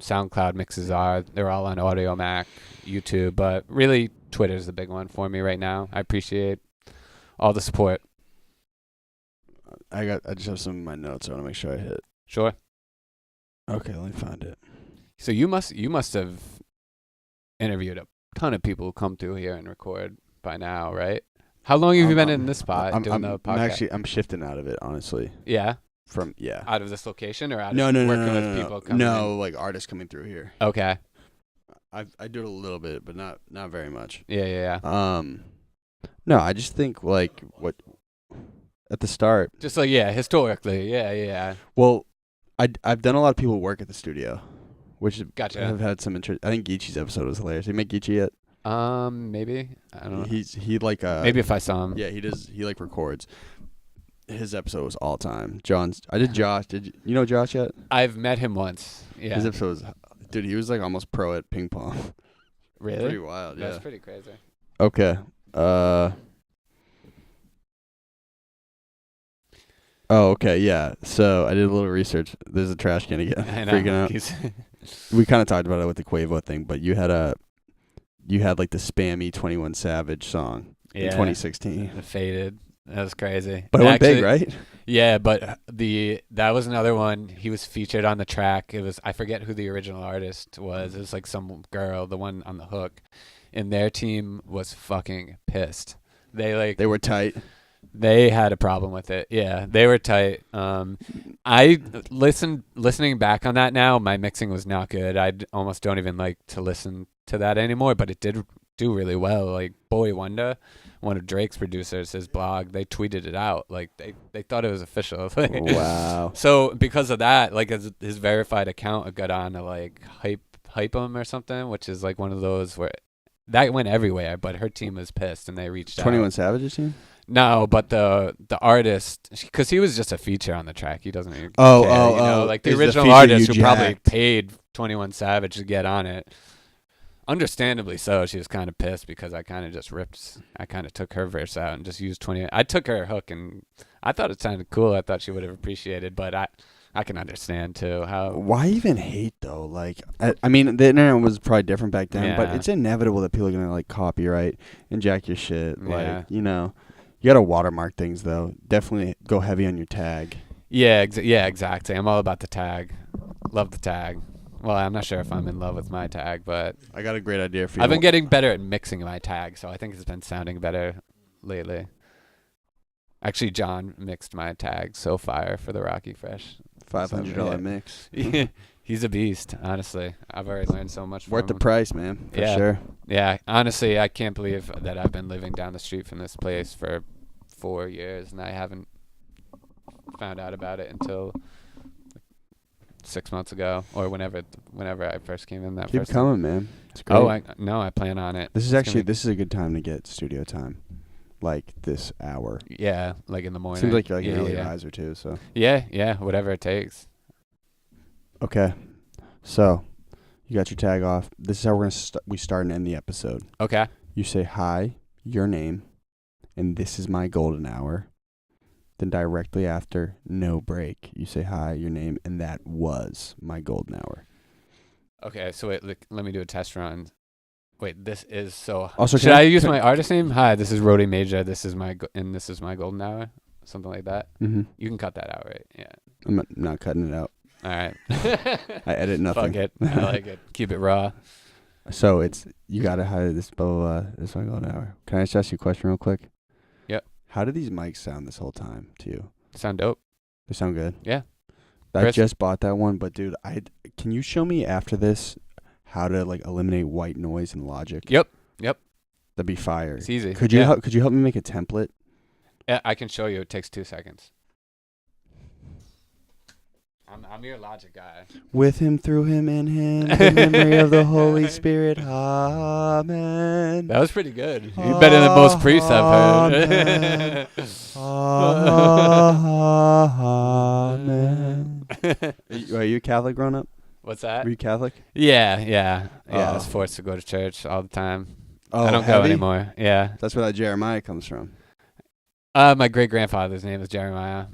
SoundCloud mixes are. They're all on Audio Mac, YouTube, but really Twitter's the big one for me right now. I appreciate all the support. I just have some of my notes. I want to make sure I hit. Sure. Okay, let me find it. So you must have interviewed a ton of people who come through here and record by now, right? How long have you been in this spot doing the podcast? I'm shifting out of it, honestly. Yeah. Out of this location or out no, of no, working no, with no, people coming in? like artists coming through here. Okay. I do it a little bit, but not very much. Yeah. No, I just think like what at the start. Just like historically, yeah. Well, I've done a lot of people work at the studio, which Gotcha. have had some interest. I think Geechee's episode was hilarious. Did you make Geechee yet? Maybe. I don't know. He like maybe if I saw him. Yeah, he does. He like records. His episode was all time. I did Josh. Did you know Josh yet? I've met him once. Yeah. His episode was, dude. He was like almost pro at ping pong. Really? Pretty wild. Yeah. That's pretty crazy. Okay. Oh, okay. Yeah. So I did a little research. There's a trash can again. I know. Freaking out. We kind of talked about it with the Quavo thing, but you had like the spammy 21 Savage song in 2016. It faded. That was crazy. But it went big, right? Yeah, but that was another one. He was featured on the track. I forget who the original artist was. It was like some girl, the one on the hook, and their team was fucking pissed. They were tight. They had a problem with it. Yeah, they were tight. I listening back on that now, my mixing was not good. I almost don't even like to listen to that anymore, but it did do really well. Like Boy Wonder, one of Drake's producers, his blog, they tweeted it out. Like they thought it was official. Wow. So because of that, like his verified account got on to like hype him or something, which is like one of those where that went everywhere. But her team was pissed and they reached 21 out. Savage's team? No, but the artist, because he was just a feature on the track. He doesn't even care, like the Is original feature artist who you probably jacked? paid 21 Savage to get on it. Understandably so. She was kind of pissed because I kind of took her verse out and just used 20. I took her hook and I thought it sounded cool. I thought she would have appreciated, but I can understand too how. Why even hate though? Like, I mean, the internet was probably different back then, but Yeah. it's inevitable that people are gonna like copyright and jack your shit. Yeah. Like, you gotta watermark things though. Definitely go heavy on your tag. Yeah, exactly. I'm all about the tag. Love the tag. Well, I'm not sure if I'm in love with my tag, but I got a great idea for you. I've been getting better at mixing my tag, so I think it's been sounding better lately. Actually, John mixed my tag so fire for the Rocky Fresh. $500 mix. He's a beast, honestly. I've already learned so much from Worth the him. price, man. For Yeah. sure. Yeah, honestly, I can't believe that I've been living down the street from this place for 4 years, and I haven't found out about it until 6 months ago, or whenever I first came in. Keep coming, man. It's great. Oh, I plan on it. This is It's actually gonna a good time to get studio time, like this hour. be- yeah, like in the morning. Seems like you're like an early yeah. riser too. So Yeah, whatever it takes. okay, so you got your tag off. This is how we're gonna we start and end the episode. Okay. You say hi, your name, and this is my golden hour. Then directly after, no break, you say hi, your name, and that was my golden hour. Okay, so wait, let me do a test run. Wait, this is so. Also, should I use my artist name? Hi, this is RhodyMajor. This is my golden hour. Something like that. Mm-hmm. You can cut that out, right? Yeah. I'm not cutting it out. All right. I edit nothing. Fuck it. I like it. Keep it raw. So it's you gotta hide this blah blah blah. This is my golden hour. Can I just ask you a question real quick? Yep. How do these mics sound this whole time to you? Sound dope? They sound good. Yeah. I Chris? just bought that one, but dude, can you show me after this how to like eliminate white noise in Logic? Yep. That'd be fire. It's easy. Could you Yeah. help me make a template? Yeah, I can show you. It takes 2 seconds. I'm your Logic guy. With him, through him, in him, the memory of the Holy Spirit. Amen. That was pretty good. You better than most priests I've heard. Amen. Are you Catholic growing up? What's that? Were you Catholic? Yeah. I Oh. was forced to go to church all the time. Oh, I don't go heavy? anymore. Yeah. That's where that Jeremiah comes from. My great grandfather's name is Jeremiah.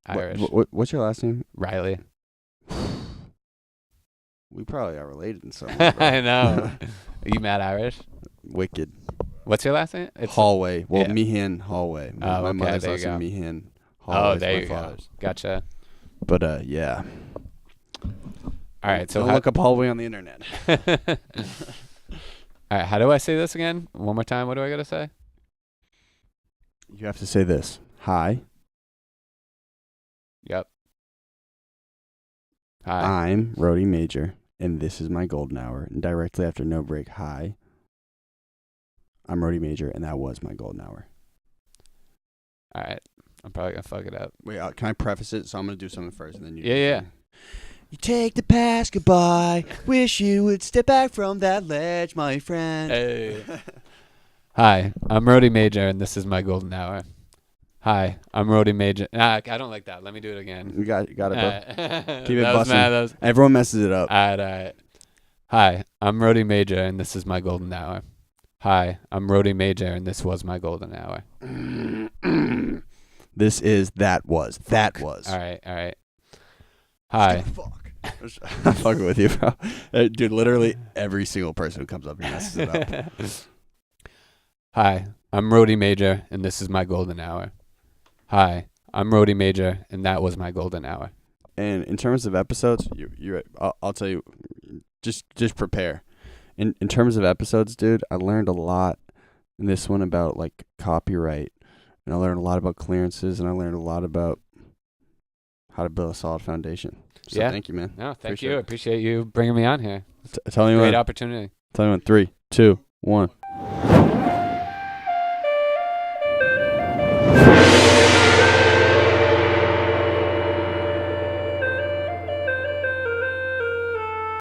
Irish. What's your last name? Riley. We probably are related in some way. Bro. I know. Are you mad Irish? Wicked. What's your last name? It's Holway. Well, yeah. Meehan Holway. My okay, mother's there you last name go. Meehan Oh, Holway. there my you go. father's. Gotcha. But yeah. All right. So Don't look up Holway on the internet. All right. How do I say this again? One more time. What do I gotta say? You have to say this. Hi, Yep. Hi. I'm Rhody Major, and this is my golden hour. And directly after no break, hi, I'm Rhody Major, and that was my golden hour. All right. I'm probably gonna fuck it up. Wait, can I preface it? So I'm going to do something first, and then you Yeah. You take the pass goodbye. Wish you would step back from that ledge, my friend. Hey. Hi, I'm Rhody Major, and this is my golden hour. Hi, I'm Rhody Major. I don't like that. Let me do it again. You got it, bro. Keep it That was busting. mad. Everyone messes it up. All right. Hi, I'm Rhody Major, and this is my golden hour. Hi, I'm Rhody Major, and this was my golden hour. This is that was. That was. All right. Hi. Fuck. I'm fucking with you, bro. Dude, literally every single person who comes up here messes it up. Hi, I'm Rhody Major, and this is my golden hour. Hi, I'm Rhody Major, and that was my golden hour. And in terms of episodes, I'll tell you, just prepare. In terms of episodes, dude, I learned a lot in this one about like copyright, and I learned a lot about clearances, and I learned a lot about how to build a solid foundation. So Yeah. thank you, man. No, thank Appreciate you. I it. appreciate you bringing me on here. Tell me Great when. opportunity. Tell me when. 3, 2, 1.